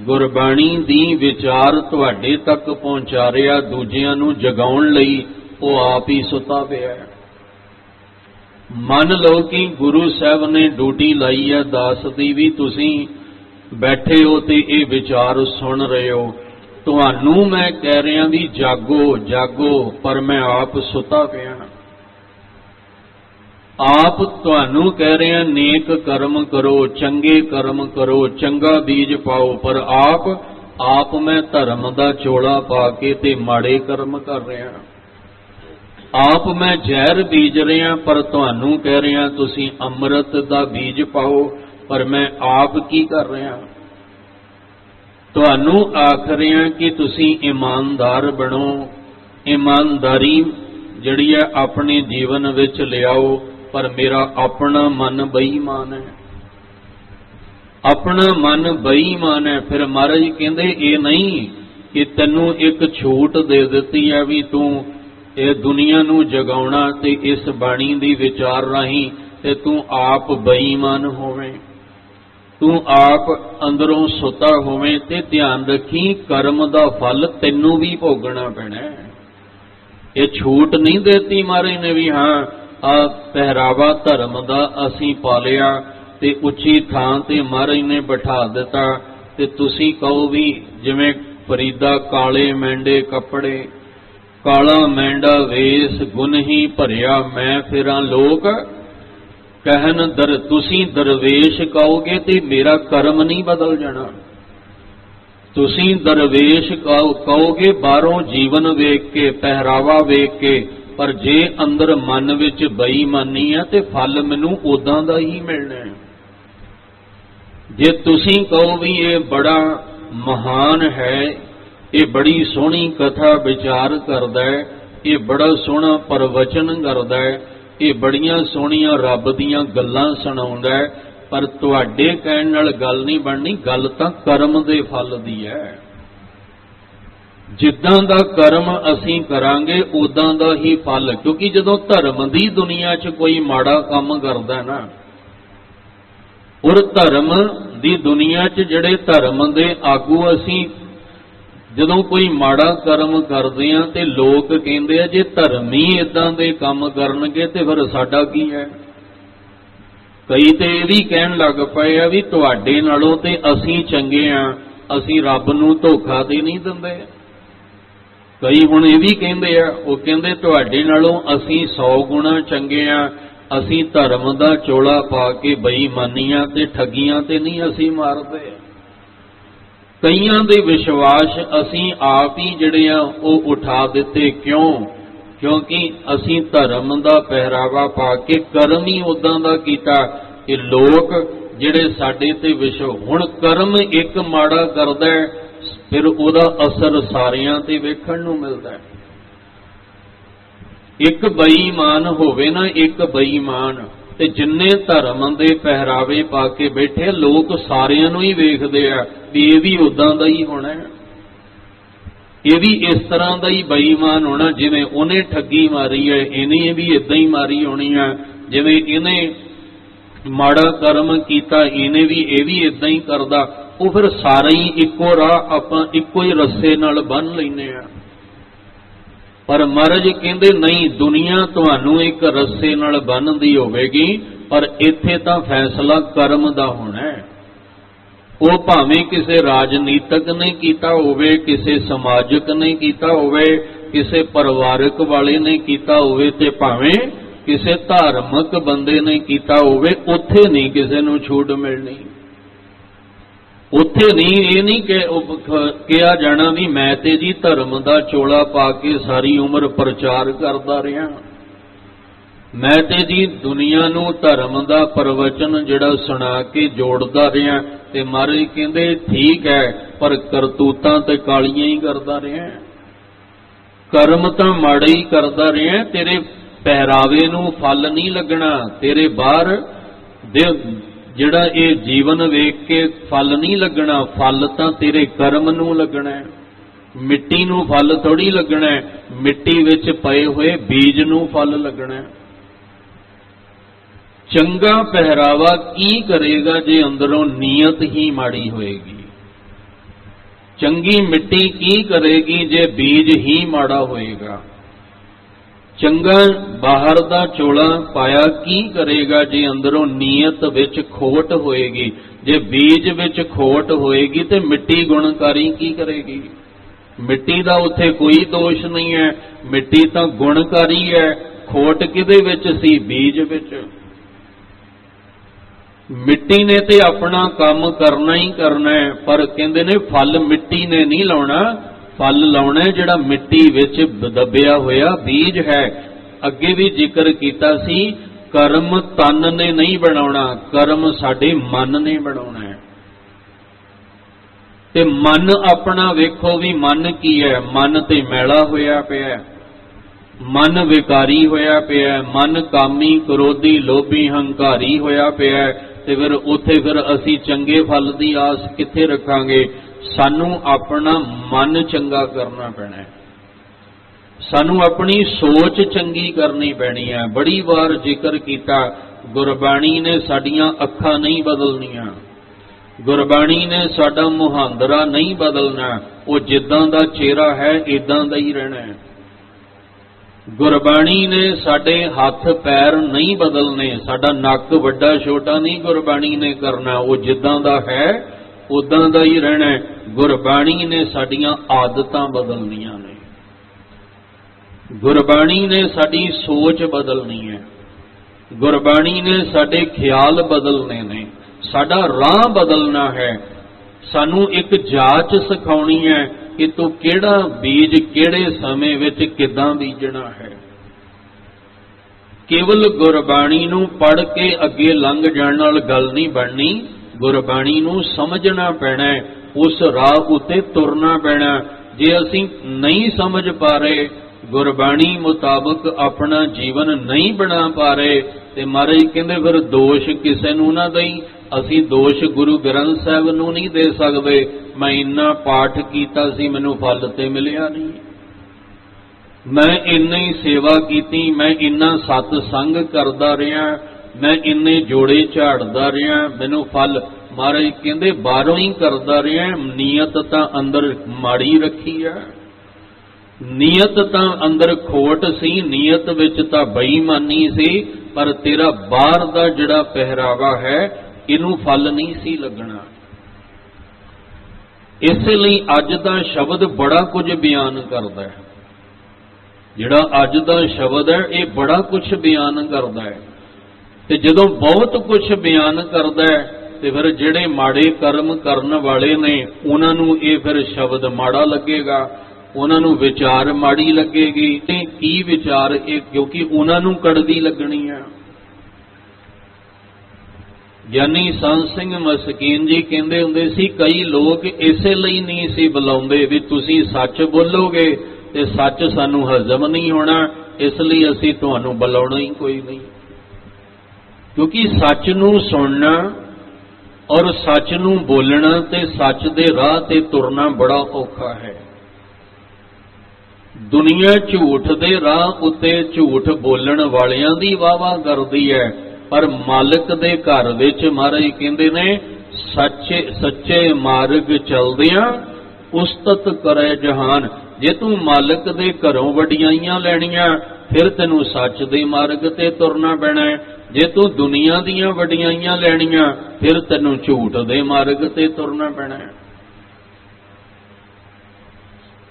गुरबाणी दी विचार तुहाडे तक पहुंचा रहा दूजियां नूं जगाउण लई, वो आप ही सुता पिया है। मन लो कि गुरु साहब ने ड्यूटी लाई है दास दी भी, तुसीं बैठे हो ते ये विचार सुन रहे हो, तुहानू मैं कह रहा भी जागो जागो, पर मैं आप सुता पिया। आप तुहानू कह रहे हैं नेक कर्म करो, चंगे कर्म करो, चंगा बीज पाओ, पर आप मैं धर्म दा चोला पा के ते माड़े कर्म कर रहा। आप मैं जहर बीज रहा, पर तुहानू कह रहा तुसीं अमृत दा बीज पाओ, पर मैं आप की कर रहा, तुहानू आख रहा कि तुसीं ईमानदार बनो, ईमानदारी जिहड़ी है अपने जीवन विच लियाओ, पर मेरा अपना मन बेईमान है, अपना मन बेईमान है। फिर महाराज कहंदे ये नहीं कि तैनू एक छूट दे दित्ती है भी तू ये दुनिया नू जगाउणा ते इस बाणी दी विचार राही ते तू आप बेईमान होवें, तू आप अंदरों सुता होवें, ते ध्यान रखी कर्म दा फल तैनू भी भोगना पैना है। ये छूट नहीं देती महाराज ने भी हाँ आ पहरावा धर्म दा असीं पा लिया ते उच्ची थां ते महाराज ने बिठा दिता, ते तुसीं कहो भी जिवें फरीदा काले मैंडे कपड़े, काला मैंडा वेस गुण ही भरिया मैं फिरां लोक कहन दर, तुसीं दरवेश कहोगे ते मेरा कर्म नहीं बदल जाना। तुसीं दरवेश कहोगे बाहरों जीवन वेख के पहरावा वेख के, पर जे अंदर मन विच बेईमानी है ते फल मैनूं उदां दा ही मिलना है। जे तुसीं कहो भी ये बड़ा महान है, ये बड़ी सोहनी कथा विचार करदा है, ये बड़ा सोहना प्रवचन करदा है, ये बड़ियां सोहणियां रब दीयां गल्लां सुणाउंदा है, पर तुहाडे कहण नाल गल नहीं बननी, गल तां कर्म दे फल दी है। जिद्दां दा कर्म असीं करांगे उदां दा ही फल, क्योंकि जदों धर्म दी दुनिया च कोई माड़ा काम करदा ना, और धर्म दी दुनिया च जिहड़े धर्म दे आगू असीं जदों कोई माड़ा कर्म करते हैं तो लोग कहते हैं जे धर्मी इदां दे काम करनगे तो फिर साडा की है। कई तो यह भी कहन लग पे भी तुहाडे नालों ते असीं चंगे हाँ, असीं रब नूं धोखा ते नहीं दिंदे। कई हुण इह वी कहिंदे आ, वो कहिंदे तुहाडे नालों असीं 100 गुणा चंगे आ, असीं धर्म दा चोला पा के बेईमानियां ते ठगियां ते नहीं असीं मारदे। कईयां दे विश्वास असीं आप ही जिहड़े आ वो उठा दिते। क्यों? क्योंकि असीं धर्म दा पहरावा पा के कर्म ही उदां दा कीता कि लोक जिहड़े साडे ते हुण कर्म एक माड़ा करदा है, फिर उहदा असर सारियां ते वेखण नूं मिलदा है। एक बेईमान होवे ना, एक बेईमान ते जिन्ने धर्म दे पहरावे पा के बैठे लोग सारियां नूं ही वेखदे आ भी इह भी उदां दा ही होना है, ये भी इस तरह का ही बेईमान होना जिवें उन्हें ठगी मारी है, इन्हें भी इदां ही मारी होनी है। जिवें इन्हें माड़ा कर्म कीता इन्हें भी ये भी इदां ही करदा। वो फिर सारे ही इक्को राह आपां इक्को ही रस्से नाल बन लैने आ। पर महाराज कहंदे नहीं, दुनिया तुहानूं एक रस्से नाल बन्नदी होवेगी, पर इत्थे तां फैसला कर्म दा होना है। वो भावें किसी राजनीतिक ने कीता होवे, किसी समाजिक ने कीता होवे, किसी परिवारक वाले ने कीता होवे, ते भावें किसी धार्मिक बंदे ने कीता होवे, उत्थे नहीं किसी नूं छूट मिलनी। उत्थे नहीं, ये नहीं कहा जाना भी मैं ते जी धर्म दा चोला पा के सारी उम्र प्रचार करदा रहा, मैं ते जी दुनिया नूं धर्म दा प्रवचन जिहड़ा सुना के जोड़दा रहा। ते महाराज कहंदे ठीक है, पर करतूतां ते कालियां ही करदा रहा, कर्म तां माड़े ही करदा रहा। तेरे पहरावे नूं फल नहीं लगना, तेरे बाहर जिहड़ा ये जीवन वेख के फल नहीं लगना, फल तां तेरे कर्म नूं लगना है। मिट्टी नूं फल थोड़ी लगना है, मिट्टी विच पए हुए बीज नूं फल लगना है। चंगा पहरावा की करेगा जे अंदरों नीयत ही माड़ी होएगी। चंगी मिट्टी की करेगी जे बीज ही माड़ा होएगा। चंगा बाहर दा चोला पाया की करेगा जे अंदरों नीयत विच खोट होएगी। जे बीज विच खोट होएगी तो मिट्टी गुणकारी की करेगी। मिट्टी दा उत्थे कोई दोष नहीं है, मिट्टी तां गुणकारी है। खोट किहदे विच सी? बीज विच। मिट्टी ने ते अपना काम करना ही करना है, पर कहंदे ने फल मिट्टी ने नहीं लाउणा, फल लाउणा है जिहड़ा मिट्टी विच दबिया होया बीज है। अगे भी जिक्र कीता सी, कर्म तन ने नहीं बनाउणा, कर्म साडे मन ने बनाउणा है। ते मन अपना वेखो भी मन की है, मन ते मैला होया पिया, मन विकारी होया पिया, मन कामी क्रोधी लोभी हंकारी होया पिया। ते फिर उत्थे फिर असी चंगे फल की आस कित्थे रखांगे? सानू अपना मन चंगा करना पैना है, सानू अपनी सोच चंगी करनी पैनी है। बड़ी बार जिक्र किया, गुरबाणी ने साडियां अखां नहीं बदलनियां, गुरबाणी ने साडा मुहांदरा नहीं बदलना, वो जिद्दां दा चेहरा है इदां दा ही रहना है। गुरबाणी ने साडे हाथ पैर नहीं बदलने, साडा नक वड्डा छोटा नहीं गुरबाणी ने करना, वो जिद्दां दा है उदां दा ही रहना है। गुरबाणी ने साडियां आदतां बदलनियां ने, गुरबाणी ने साडी सोच बदलनी है, गुरबाणी ने साडे ख्याल बदलने ने, साडा राह बदलना है। सानू एक जाच सिखाउणी है कि तू केड़ा बीज केड़े समय विच किदां बीजना है। केवल गुरबाणी नूं पढ़ के अगे लंघ जाण नाल गल नहीं बननी, गुरबाणी नूं समझना पैना है, उस राह उत्ते तुरना पैना। जे असीं नहीं समझ पा रहे, गुरबाणी मुताबक अपना जीवन नहीं बना पा रहे, ते महाराज कहंदे फिर दोष किसे नूं ना दई। असीं दोष गुरु ग्रंथ साहिब नूं नहीं दे सकदे, मैं इन्ना पाठ कीता सी मैनूं फल ते मिलिया नहीं, मैं इन्नी सेवा कीती, मैं इन्ना सतसंग करदा रहा, मैं इन्ने जोड़े झाड़दा रहा, मैनूं फल महाराज कहंदे बाहरों ही करदा रहा। नीयत तां अंदर माड़ी रखी है, नीयत तां अंदर खोट सी, नीयत विच तां बेईमानी सी, पर तेरा बाहर दा जिहड़ा पहरावा है इनू फल नहीं सी लगना। इसलिए अज दा शब्द बड़ा कुछ बयान करता है। ਜਿਹੜਾ ਅੱਜ ਦਾ ਸ਼ਬਦ ਹੈ ਇਹ ਬੜਾ ਕੁਝ ਬਿਆਨ ਕਰਦਾ ਹੈ, ਤੇ ਜਦੋਂ ਬਹੁਤ ਕੁਝ ਬਿਆਨ ਕਰਦਾ ਹੈ ਤੇ ਫਿਰ ਜਿਹੜੇ ਮਾੜੇ ਕਰਮ ਕਰਨ ਵਾਲੇ ਨੇ ਉਹਨਾਂ ਨੂੰ ਇਹ ਫਿਰ ਸ਼ਬਦ ਮਾੜਾ ਲੱਗੇਗਾ, ਉਹਨਾਂ ਨੂੰ ਵਿਚਾਰ ਮਾੜੀ ਲੱਗੇਗੀ। ਤੇ ਕੀ ਵਿਚਾਰ ਇਹ, ਕਿਉਂਕਿ ਉਹਨਾਂ ਨੂੰ ਕੜਦੀ ਲੱਗਣੀ ਹੈ। ਗਿਆਨੀ ਸੰਤ ਸਿੰਘ ਮਸਕੀਨ ਜੀ ਕਹਿੰਦੇ ਹੁੰਦੇ ਸੀ, ਕਈ ਲੋਕ ਇਸੇ ਲਈ ਨਹੀਂ ਸੀ ਬੁਲਾਉਂਦੇ ਵੀ ਤੁਸੀਂ ਸੱਚ ਬੋਲੋਗੇ ਤੇ ਸੱਚ ਸਾਨੂੰ ਹਜ਼ਮ ਨਹੀਂ ਹੋਣਾ, ਇਸ ਲਈ ਅਸੀਂ ਤੁਹਾਨੂੰ ਬੁਲਾਉਣਾ ਹੀ ਕੋਈ ਨਹੀਂ। ਕਿਉਂਕਿ ਸੱਚ ਨੂੰ ਸੁਣਨਾ ਔਰ ਸੱਚ ਨੂੰ ਬੋਲਣਾ ਤੇ ਸੱਚ ਦੇ ਰਾਹ ਤੇ ਤੁਰਨਾ ਬੜਾ ਔਖਾ ਹੈ। ਦੁਨੀਆ ਝੂਠ ਦੇ ਰਾਹ ਉੱਤੇ ਝੂਠ ਬੋਲਣ ਵਾਲਿਆਂ ਦੀ ਵਾਵਾ ਕਰਦੀ ਹੈ, ਪਰ ਮਾਲਕ ਦੇ ਘਰ ਵਿੱਚ ਮਹਾਰਾਜ ਕਹਿੰਦੇ ਨੇ ਸੱਚੇ ਮਾਰਗ ਚਲਦਿਆਂ ਉਸਤਤ ਕਰੇ ਜਹਾਨ। ਜੇ ਤੂੰ ਮਾਲਕ ਦੇ ਘਰੋਂ ਵਡਿਆਈਆਂ ਲੈਣੀਆਂ ਫਿਰ ਤੈਨੂੰ ਸੱਚ ਦੇ ਮਾਰਗ ਤੇ ਤੁਰਨਾ ਪੈਣਾ ਹੈ। ਜੇ ਤੂੰ ਦੁਨੀਆ ਦੀਆਂ ਵਡਿਆਈਆਂ ਲੈਣੀਆਂ ਫਿਰ ਤੈਨੂੰ ਝੂਠ ਦੇ ਮਾਰਗ ਤੇ ਤੁਰਨਾ ਪੈਣਾ ਹੈ।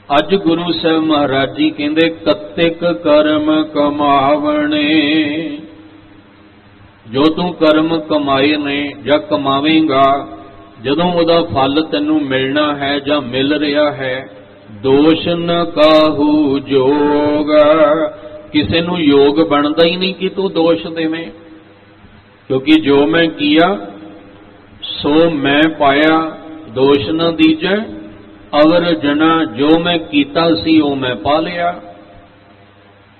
ਅੱਜ ਗੁਰੂ ਸਾਹਿਬ ਮਹਾਰਾਜ ਜੀ ਕਹਿੰਦੇ, ਕਤਿਕ ਕਰਮ ਕਮਾਵਣੇ, ਜੋ ਤੂੰ ਕਰਮ ਕਮਾਏ ਨੇ ਜਾਂ ਕਮਾਵੇਂਗਾ, ਜਦੋਂ ਉਹਦਾ ਫਲ ਤੈਨੂੰ ਮਿਲਣਾ ਹੈ ਜਾਂ ਮਿਲ ਰਿਹਾ ਹੈ, ਦੋਸ਼ ਨ ਕਾਹੂ ਜੋਗ, ਕਿਸੇ ਨੂੰ ਯੋਗ ਬਣਦਾ ਹੀ ਨਹੀਂ ਕਿ ਤੂੰ ਦੋਸ਼ ਦੇਵੇਂ। ਕਿਉਂਕਿ ਜੋ ਮੈਂ ਕੀਆ ਸੋ ਮੈਂ ਪਾਇਆ, ਦੋਸ਼ ਨ ਦੀਜੈ ਅਵਰ ਜਨਾ, ਜੋ ਮੈਂ ਕੀਤਾ ਸੀ ਉਹ ਮੈਂ ਪਾ ਲਿਆ,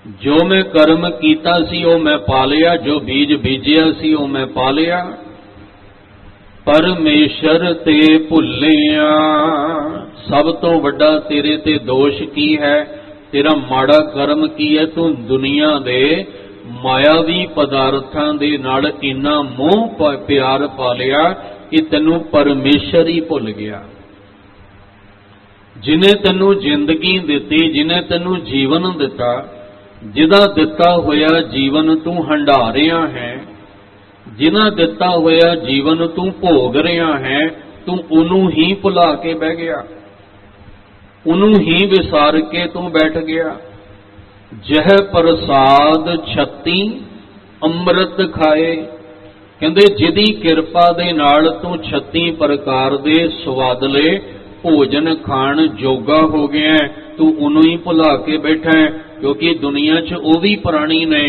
ਜੋ ਮੈਂ ਕਰਮ ਕੀਤਾ ਸੀ ਉਹ ਮੈਂ ਪਾ ਲਿਆ, ਜੋ ਬੀਜ ਬੀਜਿਆ ਸੀ ਉਹ ਮੈਂ ਪਾ ਲਿਆ। ਪਰਮੇਸ਼ਰ ਤੇ ਭੁੱਲਿਆ, ਸਭ ਤੋਂ ਵੱਡਾ ਤੇਰੇ ਤੇ ਦੋਸ਼ ਕੀ ਹੈ, ਤੇਰਾ ਮਾੜਾ ਕਰਮ ਕੀ ਹੈ, ਤੂੰ ਦੁਨੀਆ ਦੇ ਮਾਇਆਵੀ ਪਦਾਰਥਾਂ ਦੇ ਨਾਲ ਇੰਨਾ ਮੋਹ ਪਿਆਰ ਪਾ ਲਿਆ ਕਿ ਤੈਨੂੰ ਪਰਮੇਸ਼ਰ ਹੀ ਭੁੱਲ ਗਿਆ। ਜਿਨੇ ਤੈਨੂੰ ਜ਼ਿੰਦਗੀ ਦਿੱਤੀ, ਜਿਨੇ ਤੈਨੂੰ ਜੀਵਨ ਦਿੱਤਾ, ਜਿਹਦਾ ਦਿੱਤਾ ਹੋਇਆ ਜੀਵਨ ਤੂੰ ਹੰਢਾ ਰਿਹਾ ਹੈ, ਜਿਨ੍ਹਾਂ ਦਿੱਤਾ ਹੋਇਆ ਜੀਵਨ ਤੂੰ ਭੋਗ ਰਿਹਾ ਹੈ, ਤੂੰ ਉਹਨੂੰ ਹੀ ਭੁਲਾ ਕੇ ਬਹਿ ਗਿਆ, ਉਹਨੂੰ ਹੀ ਵਿਸਾਰ ਕੇ ਤੂੰ ਬੈਠ ਗਿਆ। ਜਹ ਪ੍ਰਸਾਦ ਛਤੀ ਅੰਮ੍ਰਿਤ ਖਾਏ, ਕਹਿੰਦੇ ਜਿਹਦੀ ਕਿਰਪਾ ਦੇ ਨਾਲ ਤੂੰ 36 ਪ੍ਰਕਾਰ ਦੇ ਸਵਾਦਲੇ ਭੋਜਨ ਖਾਣ ਜੋਗਾ ਹੋ ਗਿਆ, ਤੂੰ ਉਹਨੂੰ ਹੀ ਭੁਲਾ ਕੇ ਬੈਠਾ ਹੈ। ਕਿਉਂਕਿ ਦੁਨੀਆ 'ਚ ਉਹ ਵੀ ਪ੍ਰਾਣੀ ਨੇ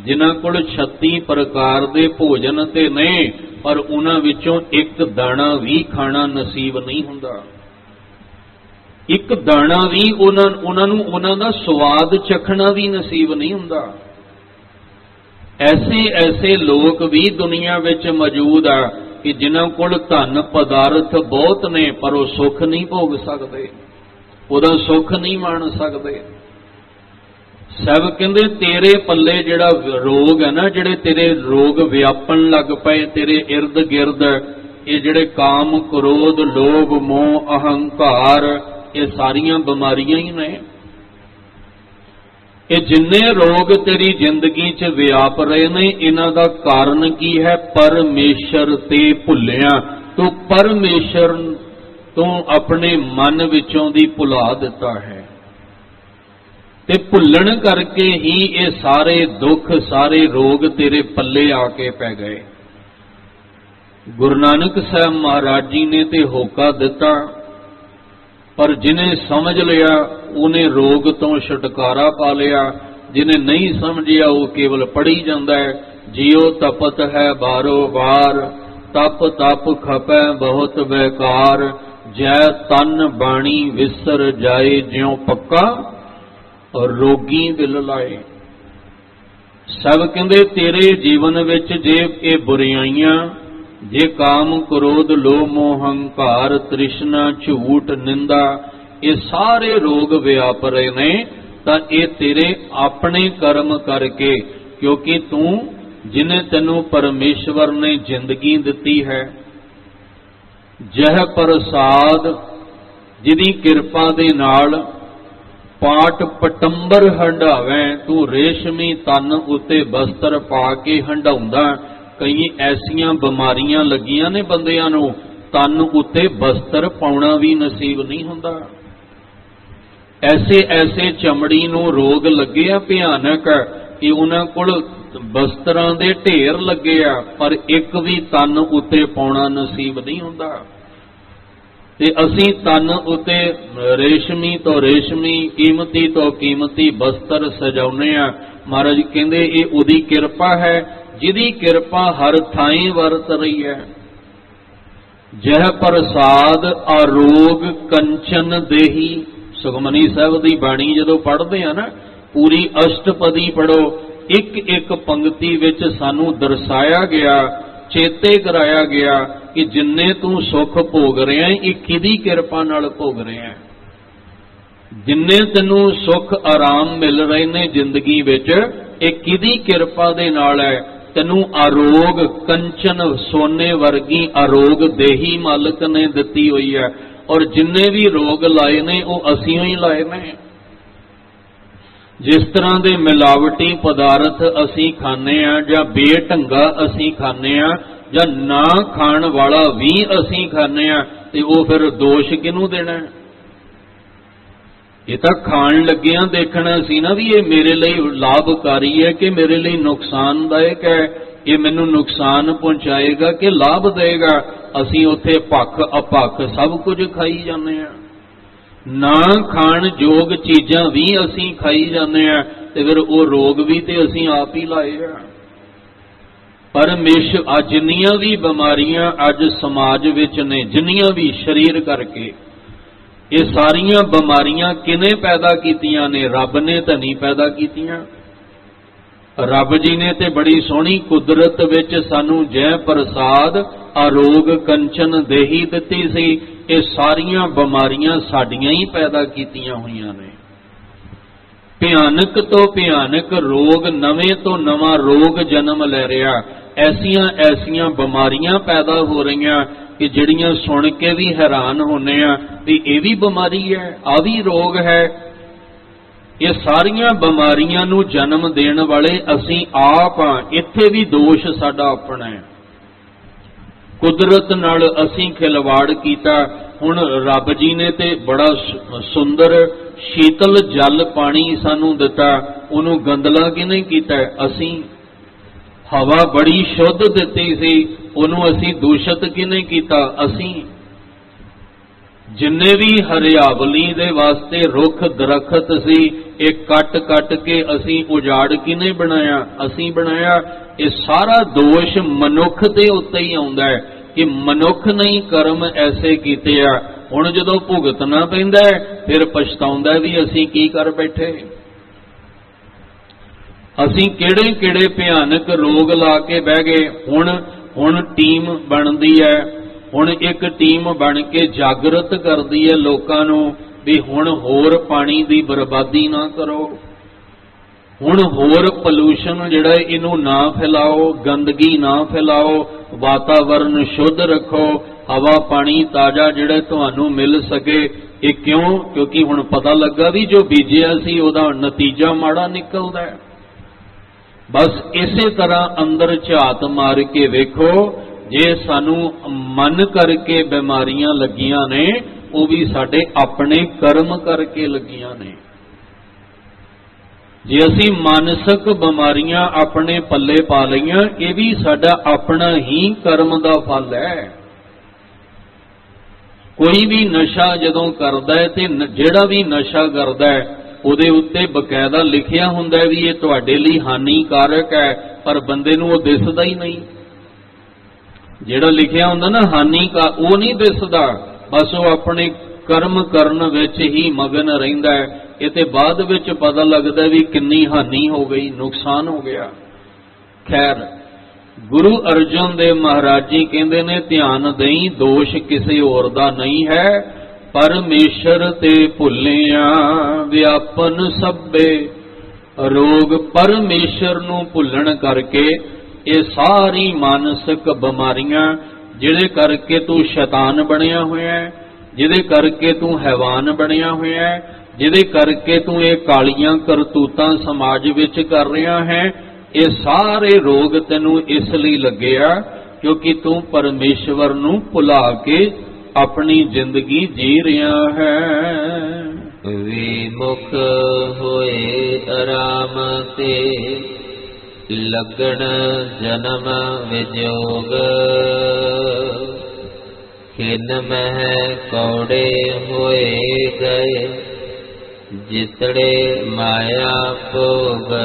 ਜਿਨ੍ਹਾਂ ਕੋਲ 36 ਪ੍ਰਕਾਰ ਦੇ ਭੋਜਨ ਤੇ ਨੇ, ਪਰ ਉਹਨਾਂ ਵਿੱਚੋਂ ਇੱਕ ਦਾਣਾ ਵੀ ਖਾਣਾ ਨਸੀਬ ਨਹੀਂ ਹੁੰਦਾ, ਇੱਕ ਦਾਣਾ ਵੀ ਉਹਨਾਂ ਨੂੰ ਉਹਨਾਂ ਦਾ ਸਵਾਦ ਚਖਣਾ ਵੀ ਨਸੀਬ ਨਹੀਂ ਹੁੰਦਾ। ਐਸੇ ਲੋਕ ਵੀ ਦੁਨੀਆ ਵਿੱਚ ਮੌਜੂਦ ਆ ਕਿ ਜਿਨ੍ਹਾਂ ਕੋਲ ਧਨ ਪਦਾਰਥ ਬਹੁਤ ਨੇ, ਪਰ ਉਹ ਸੁੱਖ ਨਹੀਂ ਭੋਗ ਸਕਦੇ, ਉਹਦਾ ਸੁੱਖ ਨਹੀਂ ਮਾਣ ਸਕਦੇ। ਸਭ ਕਹਿੰਦੇ ਤੇਰੇ ਪੱਲੇ ਜਿਹੜਾ ਰੋਗ ਹੈ ਨਾ, ਜਿਹੜੇ ਤੇਰੇ ਰੋਗ ਵਿਆਪਣ ਲੱਗ ਪਏ ਤੇਰੇ ਇਰਦ ਗਿਰਦ, ਇਹ ਜਿਹੜੇ ਕਾਮ ਕ੍ਰੋਧ ਲੋਭ ਮੋਹ ਅਹੰਕਾਰ, ਇਹ ਸਾਰੀਆਂ ਬਿਮਾਰੀਆਂ ਹੀ ਨੇ। ਇਹ ਜਿੰਨੇ ਰੋਗ ਤੇਰੀ ਜ਼ਿੰਦਗੀ 'ਚ ਵਿਆਪ ਰਹੇ ਨੇ, ਇਹਨਾਂ ਦਾ ਕਾਰਨ ਕੀ ਹੈ? ਪਰਮੇਸ਼ਰ ਤੇ ਭੁੱਲਿਆ। ਤੂੰ ਪਰਮੇਸ਼ਰ ਤੋਂ ਆਪਣੇ ਮਨ ਵਿੱਚੋਂ ਦੀ ਭੁਲਾ ਦਿੱਤਾ ਹੈ, ਤੇ ਭੁੱਲਣ ਕਰਕੇ ਹੀ ਇਹ ਸਾਰੇ ਦੁੱਖ ਸਾਰੇ ਰੋਗ ਤੇਰੇ ਪੱਲੇ ਆ ਕੇ ਪੈ ਗਏ। ਗੁਰੂ ਨਾਨਕ ਸਾਹਿਬ ਮਹਾਰਾਜ ਜੀ ਨੇ ਤੇ ਹੋਕਾ ਦਿੱਤਾ, ਪਰ ਜਿਹਨੇ ਸਮਝ ਲਿਆ ਉਹਨੇ ਰੋਗ ਤੋਂ ਛੁਟਕਾਰਾ ਪਾ ਲਿਆ, ਜਿਹਨੇ ਨਹੀਂ ਸਮਝਿਆ ਉਹ ਕੇਵਲ ਪੜੀ ਜਾਂਦਾ ਹੈ। ਜਿਉ ਤਪਤ ਹੈ ਬਾਰੋ ਬਾਰ, ਤਪ ਤਪ ਖਪੈ ਬਹੁਤ ਬੇਕਾਰ, ਜੈ ਤਨ ਬਾਣੀ ਵਿਸਰ ਜਾਏ, ਜਿਉ ਪੱਕਾ ਰੋਗੀ ਦਿਲ ਲਾਏ। ਸਭ ਕਹਿੰਦੇ ਤੇਰੇ ਜੀਵਨ ਵਿੱਚ ਜੇ ਇਹ ਬੁਰਾਈਆਂ, ਜੇ ਕਾਮ ਕ੍ਰੋਧ ਲੋਭ ਮੋਹ ਹੰਕਾਰ ਤ੍ਰਿਸ਼ਨਾ ਝੂਠ ਨਿੰਦਾ, ਇਹ ਸਾਰੇ ਰੋਗ ਵਿਆਪ ਰਹੇ ਨੇ, ਤਾਂ ਇਹ ਤੇਰੇ ਆਪਣੇ ਕਰਮ ਕਰਕੇ, ਕਿਉਂਕਿ ਤੂੰ ਜਿਨੇ ਤੈਨੂੰ ਪਰਮੇਸ਼ਵਰ ਨੇ ਜ਼ਿੰਦਗੀ ਦਿੱਤੀ ਹੈ, ਜਹ ਪ੍ਰਸਾਦ ਜਿਹਦੀ ਕਿਰਪਾ ਦੇ ਨਾਲ ਪਾਟ ਪਟੰਬਰ ਹੰਡਾਵੇਂ, ਤੂੰ ਰੇਸ਼ਮੀ ਤਨ ਉੱਤੇ ਬਸਤਰ ਪਾ ਕੇ ਹੰਡਾਉਂਦਾ। ਕਈ ਐਸੀਆਂ ਬਿਮਾਰੀਆਂ ਲੱਗੀਆਂ ਨੇ ਬੰਦਿਆਂ ਨੂੰ, ਤਨ ਉੱਤੇ ਬਸਤਰ ਪਾਉਣਾ ਵੀ ਨਸੀਬ ਨਹੀਂ ਹੁੰਦਾ। ऐसे ऐसे चमड़ी नूं रोग लगे आ भयानक कि उन्हां कोल वस्त्रां दे ढेर लगे आ, पर एक भी तन उत्ते पाउणा नसीब नहीं हुंदा। ते असीं तन उत्ते रेशमी तो रेशमी, कीमती तो कीमती वस्त्र सजाउने आ। महाराज कहंदे ये उहदी किरपा है जिहदी किरपा हर थाई वरत रही है। जह प्रसाद आरोग कंचन देही, सुखमनी साहब दी बाणी जदों पढ़दे आ ना, पूरी अष्टपदी पढ़ो, एक एक पंक्ति विच सानू दर्शाया गया, चेते कराया गया कि जिन्ने तू सुख भोग रहा है ये किहदी किरपा नाल भोग रहा है। जिन्ने तैनू सुख आराम मिल रहे ने जिंदगी विच ये किहदी किरपा दे नाल है। तैनू आरोग कंचन सोने वर्गी आरोग देही मालिक ने दिती हुई है, और जिन्ने भी रोग लाए ने वो असीं ही लाए ने। जिस तरह के मिलावटी पदार्थ असीं खाने आ जां बेढंगा असीं खाने आ जां ना खाण वाला भी असीं खाने आ, ते वो फिर दोष किहनूं देना है? ये तो खाण लग्गियां देखना सी ना भी ये मेरे लिए लाभकारी है कि मेरे लिए नुकसानदायक है, ये मैनूं नुकसान पहुंचाएगा कि लाभ देगा। असीं उत्थे भख अपख सब कुछ खाई जाने आ, ना खाण जोग चीज़ां भी असीं खाई जाने आ, ते फिर वो रोग भी ते असीं आप ही लाए आ। परमेश्वर जिन्नियां भी बीमारियां अज समाज विच ने, जिन्नियां भी शरीर करके, ये सारियां बीमारियां किने पैदा कीतियां ने? रब ने तो नहीं पैदा कीतियां। रब जी ने ते बड़ी सोहनी कुदरत विच सानू जय प्रसाद आरोग कंचन देही दिती सी। ये सारियां बीमारियां साडियां ही पैदा कीतियां हुईयां ने। भयानक तो भयानक रोग, नवें तो नवां रोग जन्म ले रहा। ऐसियां ऐसियां बीमारियां पैदा हो रही कि जिहड़ियां सुन के भी हैरान होने आ भी ये भी बीमारी है, आ भी रोग है। ये सारियां बीमारियां नूं जन्म देण वाले असीं आप हां। इत्थे भी दोष साडा अपना है। कुदरत नाल असीं खिलवाड़ कीता। हुण रब जी ने ते बड़ा सुंदर शीतल जल पानी सानू दिता, उहनूं गंदला किहने कीता? असीं। हवा बड़ी शुद्ध दिती सी, उहनूं असीं दूषित किहने कीता? असीं। जिन्ने भी हरियावली दे वास्ते रुख दरखत सी ये कट कट के असीं उजाड़ किहने बनाया? असीं बनाया। ये सारा दोष मनुख दे उत्ते ही आउंदा है कि मनुख नहीं कर्म ऐसे कीते आ। हुण जदों भुगतना पैंदा है फिर पछताउंदा भी असीं की कर बैठे। असीं किहड़े किहड़े भयानक रोग ला के बह गए। हुण टीम बनदी है, हुण एक टीम बन के जागृत करदी है लोकां नूं भी हुण होर पानी दी बर्बादी ना करो, हुण होर पॉल्यूशन जिहड़ा इनू ना फैलाओ, गंदगी ना फैलाओ, वातावरण शुद्ध रखो, हवा पानी ताज़ा जिहड़ा तुहानू मिल सके। ये क्यों? क्योंकि हुण पता लगा भी जो बीजिया सी उहदा नतीजा माड़ा निकलदा है। बस इसे तरह अंदर झात मार के वेखो, जे सानू मन करके बीमारियां लगियां ने वो भी साडे अपने कर्म करके लगियां ने। जे असी मानसिक बीमारियां अपने पल्ले पा लईआं ये भी साडा अपना ही कर्म दा फल है। कोई भी नशा जदों करदा है ते जिहड़ा भी नशा करदा है ਉਹਦੇ ਉੱਤੇ बकायदा लिखिया हुंदा है भी ये तुहाडे लई हानिकारक है, पर बंदे नूं वो दिसदा ही नहीं। जिहड़ा लिखिया हुंदा ना हानि का वो नहीं दिसदा, बस वो अपने कर्म करन विच ही मगन रहिंदा है। ये ते बाद विच पता लगदा भी किन्नी हानि हो गई, नुकसान हो गया। खैर गुरु अर्जन देव महाराज जी कहंदे ने ध्यान देई दोष किसी होर दा नहीं है, परमेश्वर ते भुलिया व्यापन सभे रोग। परमेश्वर नूं भुलण करके ये सारी मानसिक बीमारियां जिहदे करके तू शैतान बनिया होया है, जिहदे करके तू हैवान बनिया होया है, जिहदे करके तू ये कालियां करतूतां समाज विच कर रहा है, ये सारे रोग तैनूं इसलिए लगे आ क्योंकि तू परमेश्वर नूं भुला के अपनी जिंदगी जी रहा है। विमुख होए आराम ते लगन जन्म विजोग खिन मह कौड़े होए गए जितड़े माया भोग।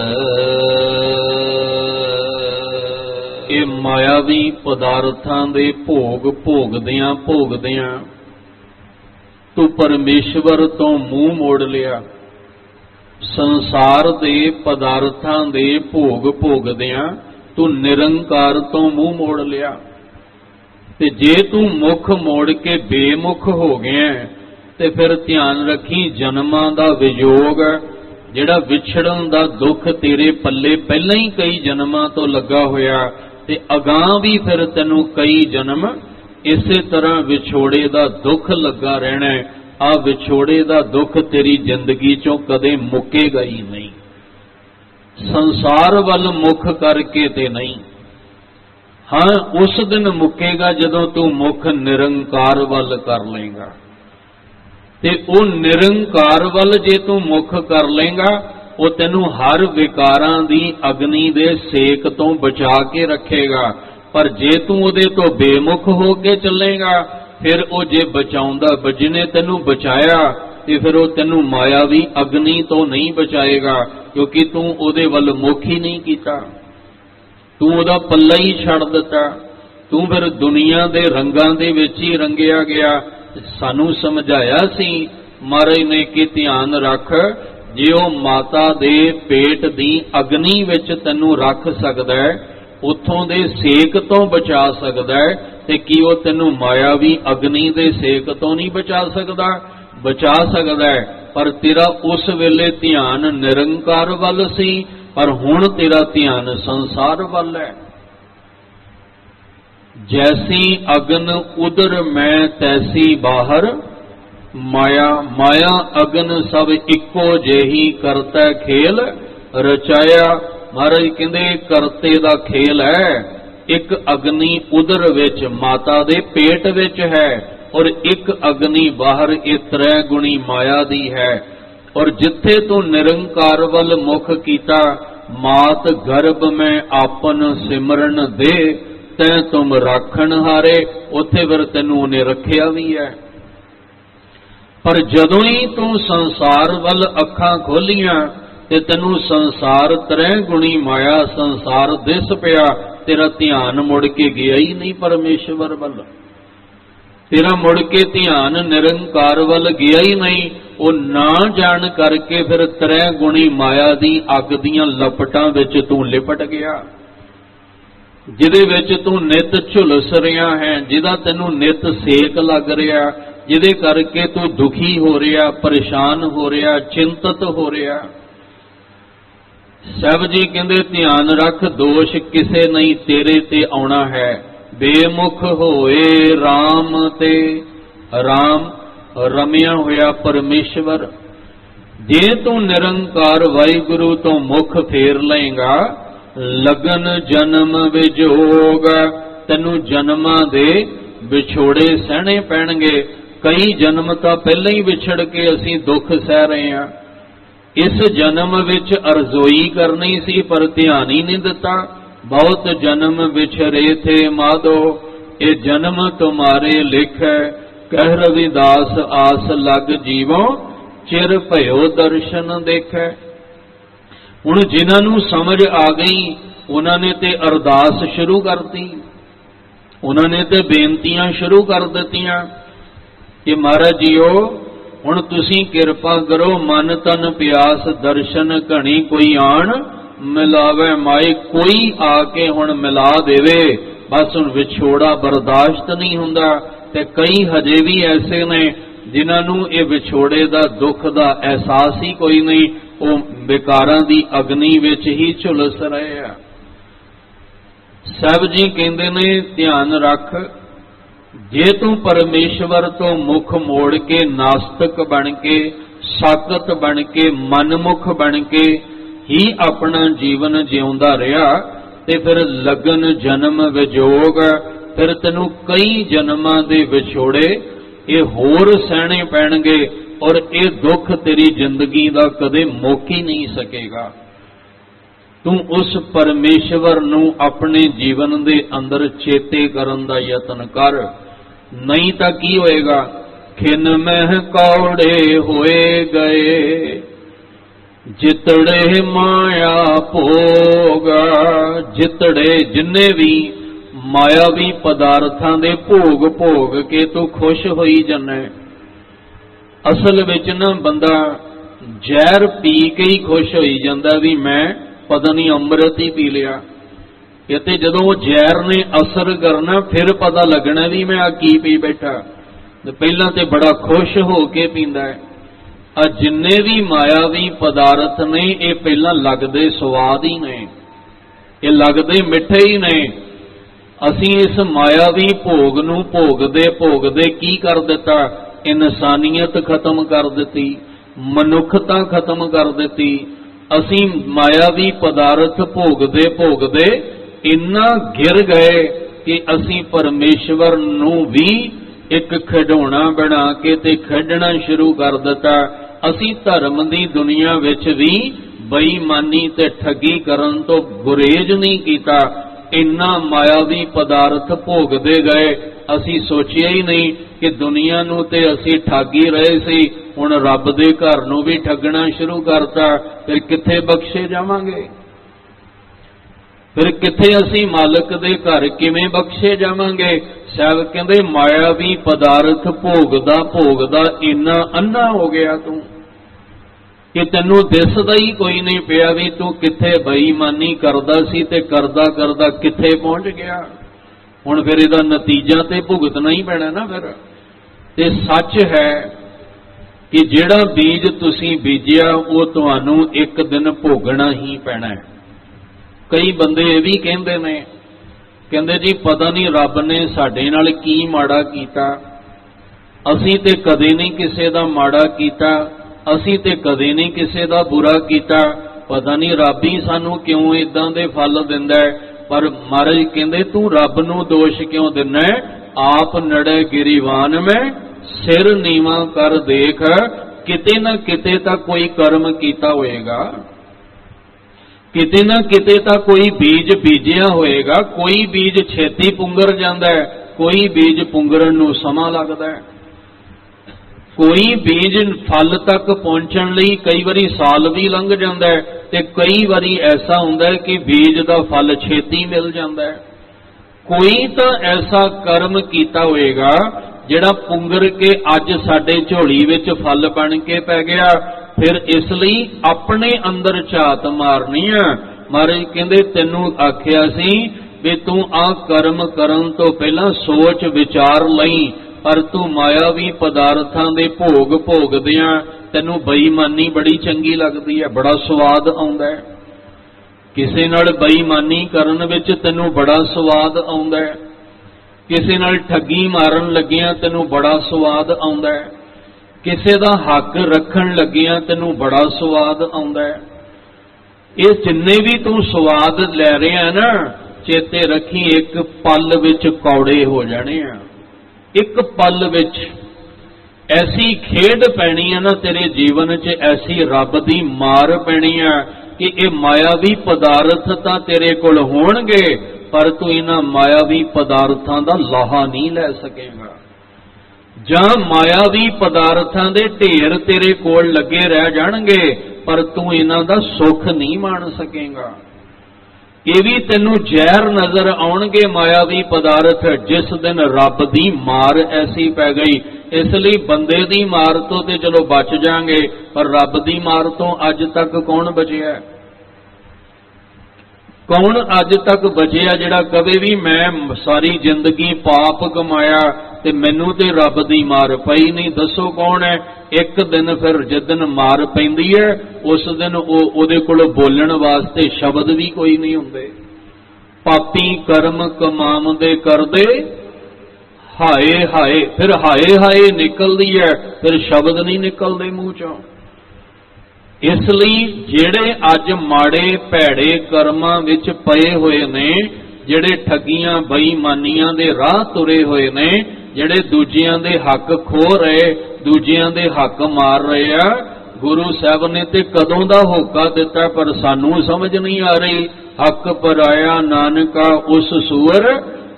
ਇਹ ਮਾयावी ਪਦਾਰਥਾਂ ਦੇ ਭੋਗ ਭੋਗਦਿਆਂ ਭੋਗਦਿਆਂ ਤੂੰ ਪਰਮੇਸ਼ਵਰ ਤੋਂ ਮੂੰਹ ਮੋੜ ਲਿਆ। ਸੰਸਾਰ ਦੇ ਪਦਾਰਥਾਂ ਦੇ ਭੋਗ ਭੋਗਦਿਆਂ ਤੂੰ ਨਿਰੰਕਾਰ ਤੋਂ ਮੂੰਹ ਮੋੜ ਲਿਆ। ਤੇ ਜੇ ਤੂੰ ਮੁਖ ਮੋੜ ਕੇ ਬੇਮੁਖ ਹੋ ਗਿਆ ਤੇ ਫਿਰ ਧਿਆਨ ਰੱਖੀ ਜਨਮਾਂ ਦਾ ਵਿਯੋਗ, ਜਿਹੜਾ ਵਿਛੜਨ ਦਾ ਦੁੱਖ ਤੇਰੇ ਪੱਲੇ ਪਹਿਲਾਂ ਹੀ ਕਈ ਜਨਮਾਂ ਤੋਂ ਲੱਗਾ ਹੋਇਆ ਤੇ ਅਗਾਂਹ ਵੀ ਫਿਰ ਤੈਨੂੰ ਕਈ ਜਨਮ ਇਸੇ ਤਰ੍ਹਾਂ ਵਿਛੋੜੇ ਦਾ ਦੁੱਖ ਲੱਗਾ ਰਹਿਣਾ। ਆ ਵਿਛੋੜੇ ਦਾ ਦੁੱਖ ਤੇਰੀ ਜ਼ਿੰਦਗੀ ਚੋਂ ਕਦੇ ਮੁੱਕੇਗਾ ਹੀ ਨਹੀਂ। ਸੰਸਾਰ ਵੱਲ ਮੁਖ ਕਰਕੇ ਤੇ ਨਹੀਂ, ਹਾਂ ਉਸ ਦਿਨ ਮੁੱਕੇਗਾ ਜਦੋਂ ਤੂੰ ਮੁਖ ਨਿਰੰਕਾਰ ਵੱਲ ਕਰ ਲਏਗਾ। ਤੇ ਉਹ ਨਿਰੰਕਾਰ ਵੱਲ ਜੇ ਤੂੰ ਮੁਖ ਕਰ ਲਏਗਾ ਉਹ ਤੈਨੂੰ ਹਰ ਵਿਕਾਰਾਂ ਦੀ ਅਗਨੀ ਦੇ ਸੇਕ ਤੋਂ ਬਚਾ ਕੇ ਰੱਖੇਗਾ। ਪਰ ਜੇ ਤੂੰ ਉਹਦੇ ਤੋਂ ਬੇਮੁਖ ਹੋ ਕੇ ਚੱਲੇਗਾ ਫਿਰ ਉਹ ਜੇ ਬਚਾਉਂਦਾ ਜਿਹਨੇ ਤੈਨੂੰ ਬਚਾਇਆ ਤੇ ਫਿਰ ਉਹ ਤੈਨੂੰ ਮਾਇਆਵੀ ਅਗਨੀ ਤੋਂ ਨਹੀਂ ਬਚਾਏਗਾ, ਕਿਉਂਕਿ ਤੂੰ ਉਹਦੇ ਵੱਲ ਮੁਖ ਹੀ ਨਹੀਂ ਕੀਤਾ, ਤੂੰ ਉਹਦਾ ਪੱਲਾ ਹੀ ਛੱਡ ਦਿੱਤਾ। ਤੂੰ ਫਿਰ ਦੁਨੀਆ ਦੇ ਰੰਗਾਂ ਦੇ ਵਿੱਚ ਹੀ ਰੰਗਿਆ ਗਿਆ। ਸਾਨੂੰ ਸਮਝਾਇਆ ਸੀ ਮਹਾਰਾਜ ਨੇ ਕਿ ਧਿਆਨ ਰੱਖ, ਜੇ ਉਹ ਮਾਤਾ ਦੇ ਪੇਟ ਦੀ ਅਗਨੀ ਵਿੱਚ ਤੈਨੂੰ ਰੱਖ ਸਕਦਾ ਹੈ, ਉੱਥੋਂ ਦੇ ਸੇਕ ਤੋਂ ਬਚਾ ਸਕਦਾ ਹੈ, ਤੇ ਕੀ ਉਹ ਤੈਨੂੰ ਮਾਇਆਵੀ ਅਗਨੀ ਦੇ ਸੇਕ ਤੋਂ ਨਹੀਂ ਬਚਾ ਸਕਦਾ? ਬਚਾ ਸਕਦਾ ਹੈ। ਪਰ ਤੇਰਾ ਉਸ ਵੇਲੇ ਧਿਆਨ ਨਿਰੰਕਾਰ ਵੱਲ ਸੀ, ਪਰ ਹੁਣ ਤੇਰਾ ਧਿਆਨ ਸੰਸਾਰ ਵੱਲ ਹੈ। जैसी अगन उदर मैं तैसी बाहर माया, माया अगन सब इको जेही करता खेल रचाया। महाराज कहंदे करते दा खेल है। एक अग्नि उदर विच माता दे पेट विच है और एक अग्नि बाहर, ये त्रै गुणी माया दी है। और जिथे तू निरंकार वल मुख कीता, मात गर्भ में आपन सिमरन दे तैं तुम राखण हारे, उत्थे फिर तैनूं उहने रखिया भी है। पर जदों ही तू संसार वल अखां खोलियां ते तैनूं संसार त्रै गुणी माया संसार दिस पिया, तेरा ध्यान मुड़ के गया ही नहीं परमेश्वर वल, तेरा मुड़ के ध्यान निरंकार वल गया ही नहीं। वो ना जान करके फिर त्रै गुणी माया दी अग दीयां लपटां विच तू लिपट गया, जिहदे विच तू नित झुलस रहा है, जिहदा तैनूं नित सेक लग रहा, जिहदे करके तू दुखी हो रहा, परेशान हो रहा, चिंतित हो रहा। साहब जी कहंदे ध्यान रख, दोष किसे नहीं तेरे ते आउणा है। बेमुख होए राम ते, राम रमिया होया परमेश्वर। जे तू निरंकार वाहिगुरु तो मुख फेर लेगा, लगन जन्म विजोग, तैनूं जन्मां दे विछोड़े सहने पैणगे। कई जन्म तो पहले ही विछड़ के असीं दुख सह रहे हैं। इस जन्म विच अरजोई करनी सी पर ध्यान ही नहीं दिता। बहुत जन्म विछरे थे माधो, ये जन्म तुम्हारे लिख है। कह रविदास आस लग जीवों, चिर भयो दर्शन देखे। हुण जिन्हां नूं समझ आ गई उन्हां ने ते अरदास शुरू करती, उन्हां ने ते बेनतियां शुरू कर दित्तियां कि महाराज जीओ हुण तुसीं किरपा करो, मन तन प्यास दर्शन घणी कोई आण मिलावे माए। कोई आके हुण मिला देवे, बस हुण विछोड़ा बर्दाश्त नहीं हुंदा। ते कई हजे भी ऐसे ने जिन्हां नूं इह विछोड़े दा दुख दा एहसास ही कोई नहीं, वो विकारां दी अग्नि विच ही झुलस रहे आ। साहब जी कहंदे ने ध्यान रख, जे तू परमेश्वर तो मुख मोड़ के नास्तिक बन के, साकत बन के, मनमुख बन के ही अपना जीवन जिउंदा रहा, ते फिर लगन जन्म विजोग, फिर तैनूं कई जन्मां दे विछोड़े ये होर सहने पैणगे। और ये दुख तेरी जिंदगी का कदे मुक ही नहीं सकेगा। तू उस परमेश्वर नूं अपने जीवन दे अंदर चेते करन दा यतन कर, नहीं तां की होएगा? खिन मह कौड़े होए गए, जितड़े माया भोगा। जितड़े जिन्ने भी मायावी पदार्थां दे भोग भोग के तू खुश होई जाना। असल विच ना बंदा जहर पी के ही खुश होई जांदा भी मैं पता नहीं अमृत ही पी लिया। कहते जदों जहर ने असर करना फिर पता लगना भी मैं आ की पी बैठा। पहला तो बड़ा खुश हो के पींदा है। आ जिन्ने भी मायावी पदार्थ ने ये पहला लगदे स्वाद ही ने, ये लगदे मिठे ही ने। असी इस मायावी भोग नूं भोगदे भोगदे की कर दिता? इंसानियत खत्म कर दी, मनुखता खत्म कर दी। असी मायावी पदार्थ भोगदे भोगदे इन्ना गिर गए कि असी परमेश्वर नूं भी एक खिडौना बना के ते खेडना शुरू कर दिता। असी धर्म दी दुनिया विच भी बेईमानी ते ठगी करन तो गुरेज नहीं कीता। इन्ना मायावी पदार्थ भोगदे गए, असी सोचिया ही नहीं कि दुनिया नूं ते असी ठगी रहे सी, हुण रब दे घर नूं भी ठगना शुरू करता। फिर किथे बख्शे जावांगे? फिर किथे असी मालक दे घर किवें बख्शे जावांगे? साहब कहंदे मायावी पदार्थ भोगदा भोगदा इन्ना अन्ना हो गया तू कि तैनूं दिसदा ही कोई नहीं पिया भी तू किथे बेईमानी करदा सी ते करदा करदा किथे पहुंच गया। हुण फिर इहदा नतीजा ते भुगतना ही पैना ना। फिर ते सच है कि जिहड़ा बीज तुसीं बीजिया वो तुहानूं एक दिन भोगना ही पैना है। कई बंदे ये भी कहंदे ने, कहंदे जी पता नहीं रब ने साडे नाल की माड़ा कीता, असीं ते कदे नहीं किसे दा माड़ा कीता, असीं ते कदे नहीं किसे दा बुरा कीता, पता नहीं रब ही सानू क्यों इदां दे फल दिंदा है। पर महाराज कहंदे तू रब नूं दोष क्यों दिना है? आप नड़े गिरीवान में सिर नीवा कर देख, किते ना किते तां कोई कर्म कीता होएगा, किते ना किते तां कोई बीज बीजिया होएगा। कोई बीज छेती पुंगर जांदा है, कोई बीज पुंगरन नूं समां लगदा है। कोई बीज फल तक पहुंचण लई कई बारी साल भी लंघ जांदा है ते कई बारी ऐसा हुंदा है कि बीज दा फल छेती मिल जांदा है। कोई तां ऐसा कर्म कीता होएगा जिहड़ा पुंगर के अज साडे झोली विच फल बन के पै गया। फिर इसलिए अपने अंदर झात मारनी है। महाराज कहंदे तैनूं आखिया सी भी तू आ कर्म करन तो पहला सोच विचार लई, पर तू मायावी पदार्थां दे भोग भोगदियां तैनूं बेईमानी बड़ी चंगी लगदी है, बड़ा स्वाद आउंदा है। किसे नाल बेईमानी करन विच तैनूं बड़ा स्वाद आउंदा है, किसे नाल ठगी मारन लगियां तैनूं बड़ा स्वाद आउंदा है, किसे दा हक रखण लगियां तैनूं बड़ा स्वाद आउंदा है। ये जिन्ने भी तू स्वाद लै रहा है ना, चेते रखी एक पल विच कौड़े हो जाने हैं। एक पल विच ऐसी खेड पैनी है ना तेरे जीवन च, ऐसी रब दी मार पैनी है कि ये मायावी पदार्थ तां तेरे कोल होणगे, पर तू इन्हां मायावी पदार्थां दा लाहा नहीं लै सकेगा। जां मायावी पदार्थां दे ढेर तेरे कोल लगे रह जाणगे, पर तू इन्हां दा सुख नहीं मान सकेगा। ये भी तेनू जहर नजर आउणगे मायावी पदार्थ, जिस दिन रब दी मार ऐसी पै गई। इसलिए बंदे दी मार तो ते चलो बच जाएंगे, पर रब दी मार तो अज तक कौन बचिया? कौन अज तक बचिया जिहड़ा कभी भी मैं सारी जिंदगी पाप कमाया ते मैनू ते रब दी मार पई नहीं? दसो कौन है? एक दिन फिर जिस दिन मार पैंदी है उस दिन उहदे कोल बोलण वास्ते शब्द भी कोई नहीं हुंदे। पापी कर्म कमावदे करदे हाय हाय, फिर हाय हाय निकलदी है, फिर शब्द नहीं निकलदे मूँह चों। इसलिए जेड़े अज माड़े भैड़े कर्मां विच पए होए ने, जेड़े ठगियां बेईमानियां दे राह तुरे होए ने, ਜਿਹੜੇ ਦੂਜਿਆਂ ਦੇ ਹੱਕ ਖੋ ਰਹੇ, ਦੂਜਿਆਂ ਦੇ ਹੱਕ ਮਾਰ ਰਹੇ ਆ। ਗੁਰੂ ਸਾਹਿਬ ਨੇ ਤੇ ਕਦੋਂ ਦਾ ਹੋਕਾ ਦਿੱਤਾ, ਪਰ ਸਾਨੂੰ ਸਮਝ ਨਹੀਂ ਆ ਰਹੀ। ਹੱਕ ਪਰਾਇਆ ਨਾਨਕਾ ਉਸ ਸੂਰ,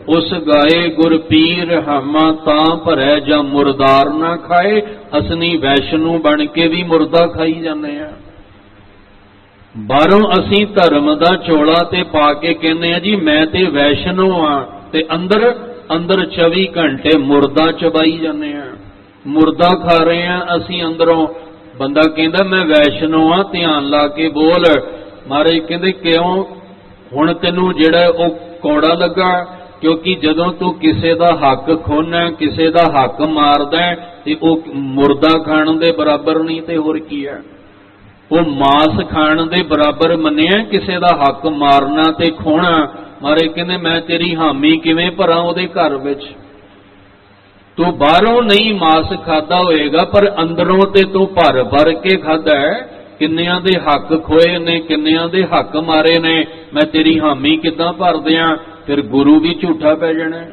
ਉਸ ਗਾਏ ਗੁਰ ਪੀਰ ਹਾਮਾ ਤਾਂ ਭਰੈ ਜਾਂ ਮੁਰਦਾਰ ਨਾ ਖਾਏ। ਅਸਲੀ ਵੈਸ਼ਨੂ ਬਣ ਕੇ ਵੀ ਮੁਰਦਾ ਖਾਈ ਜਾਂਦੇ ਆ। ਬਾਹਰੋਂ ਅਸੀਂ ਧਰਮ ਦਾ ਚੋਲਾ ਤੇ ਪਾ ਕੇ ਕਹਿੰਦੇ ਆ ਜੀ ਮੈਂ ਤੇ ਵੈਸ਼ਨੂ ਆ, ਤੇ ਅੰਦਰ 24 ਘੰਟੇ ਮੁਰਦਾ ਚਬਾਈ ਜਾਂਦੇ ਆ, ਮੁਰਦਾ ਖਾ ਰਹੇ ਆ ਅਸੀਂ ਅੰਦਰੋਂ। ਬੰਦਾ ਕਹਿੰਦਾ ਮੈਂ ਵੈਸ਼ਨੂ ਆ, ਧਿਆਨ ਲਾ ਕੇ ਬੋਲ। ਮਹਾਰਾਜ ਕਹਿੰਦੇ ਕਿਉਂ? ਹੁਣ ਤੈਨੂੰ ਜਿਹੜਾ ਉਹ ਕੌੜਾ ਲੱਗਾ, ਕਿਉਂਕਿ ਜਦੋਂ ਤੂੰ ਕਿਸੇ ਦਾ ਹੱਕ ਖੋਹਣਾ, ਕਿਸੇ ਦਾ ਹੱਕ ਮਾਰਦਾ, ਤੇ ਉਹ ਮੁਰਦਾ ਖਾਣ ਦੇ ਬਰਾਬਰ ਨਹੀਂ ਤੇ ਹੋਰ ਕੀ ਹੈ? ਉਹ ਮਾਸ ਖਾਣ ਦੇ ਬਰਾਬਰ ਮੰਨਿਆ ਕਿਸੇ ਦਾ ਹੱਕ ਮਾਰਨਾ ਤੇ ਖੋਹਣਾ। ਮਹਾਰਾਜ ਕਹਿੰਦੇ ਮੈਂ ਤੇਰੀ ਹਾਮੀ ਕਿਵੇਂ ਭਰਾਂ ਉਹਦੇ ਘਰ ਵਿੱਚ? ਤੂੰ ਬਾਹਰੋਂ ਨਹੀਂ ਮਾਸ ਖਾਦਾ ਹੋਏਗਾ, ਪਰ ਅੰਦਰੋਂ ਤੇ ਤੂੰ ਭਰ ਭਰ ਕੇ ਖਾਦਾ ਹੈ। ਕਿੰਨਿਆਂ ਦੇ ਹੱਕ ਖੋਏ ਨੇ, ਕਿੰਨਿਆਂ ਦੇ ਹੱਕ ਮਾਰੇ ਨੇ, ਮੈਂ ਤੇਰੀ ਹਾਮੀ ਕਿੱਦਾਂ ਭਰ ਦਿਆਂ? ਫਿਰ ਗੁਰੂ ਵੀ ਝੂਠਾ ਪੈ ਜਾਣਾ।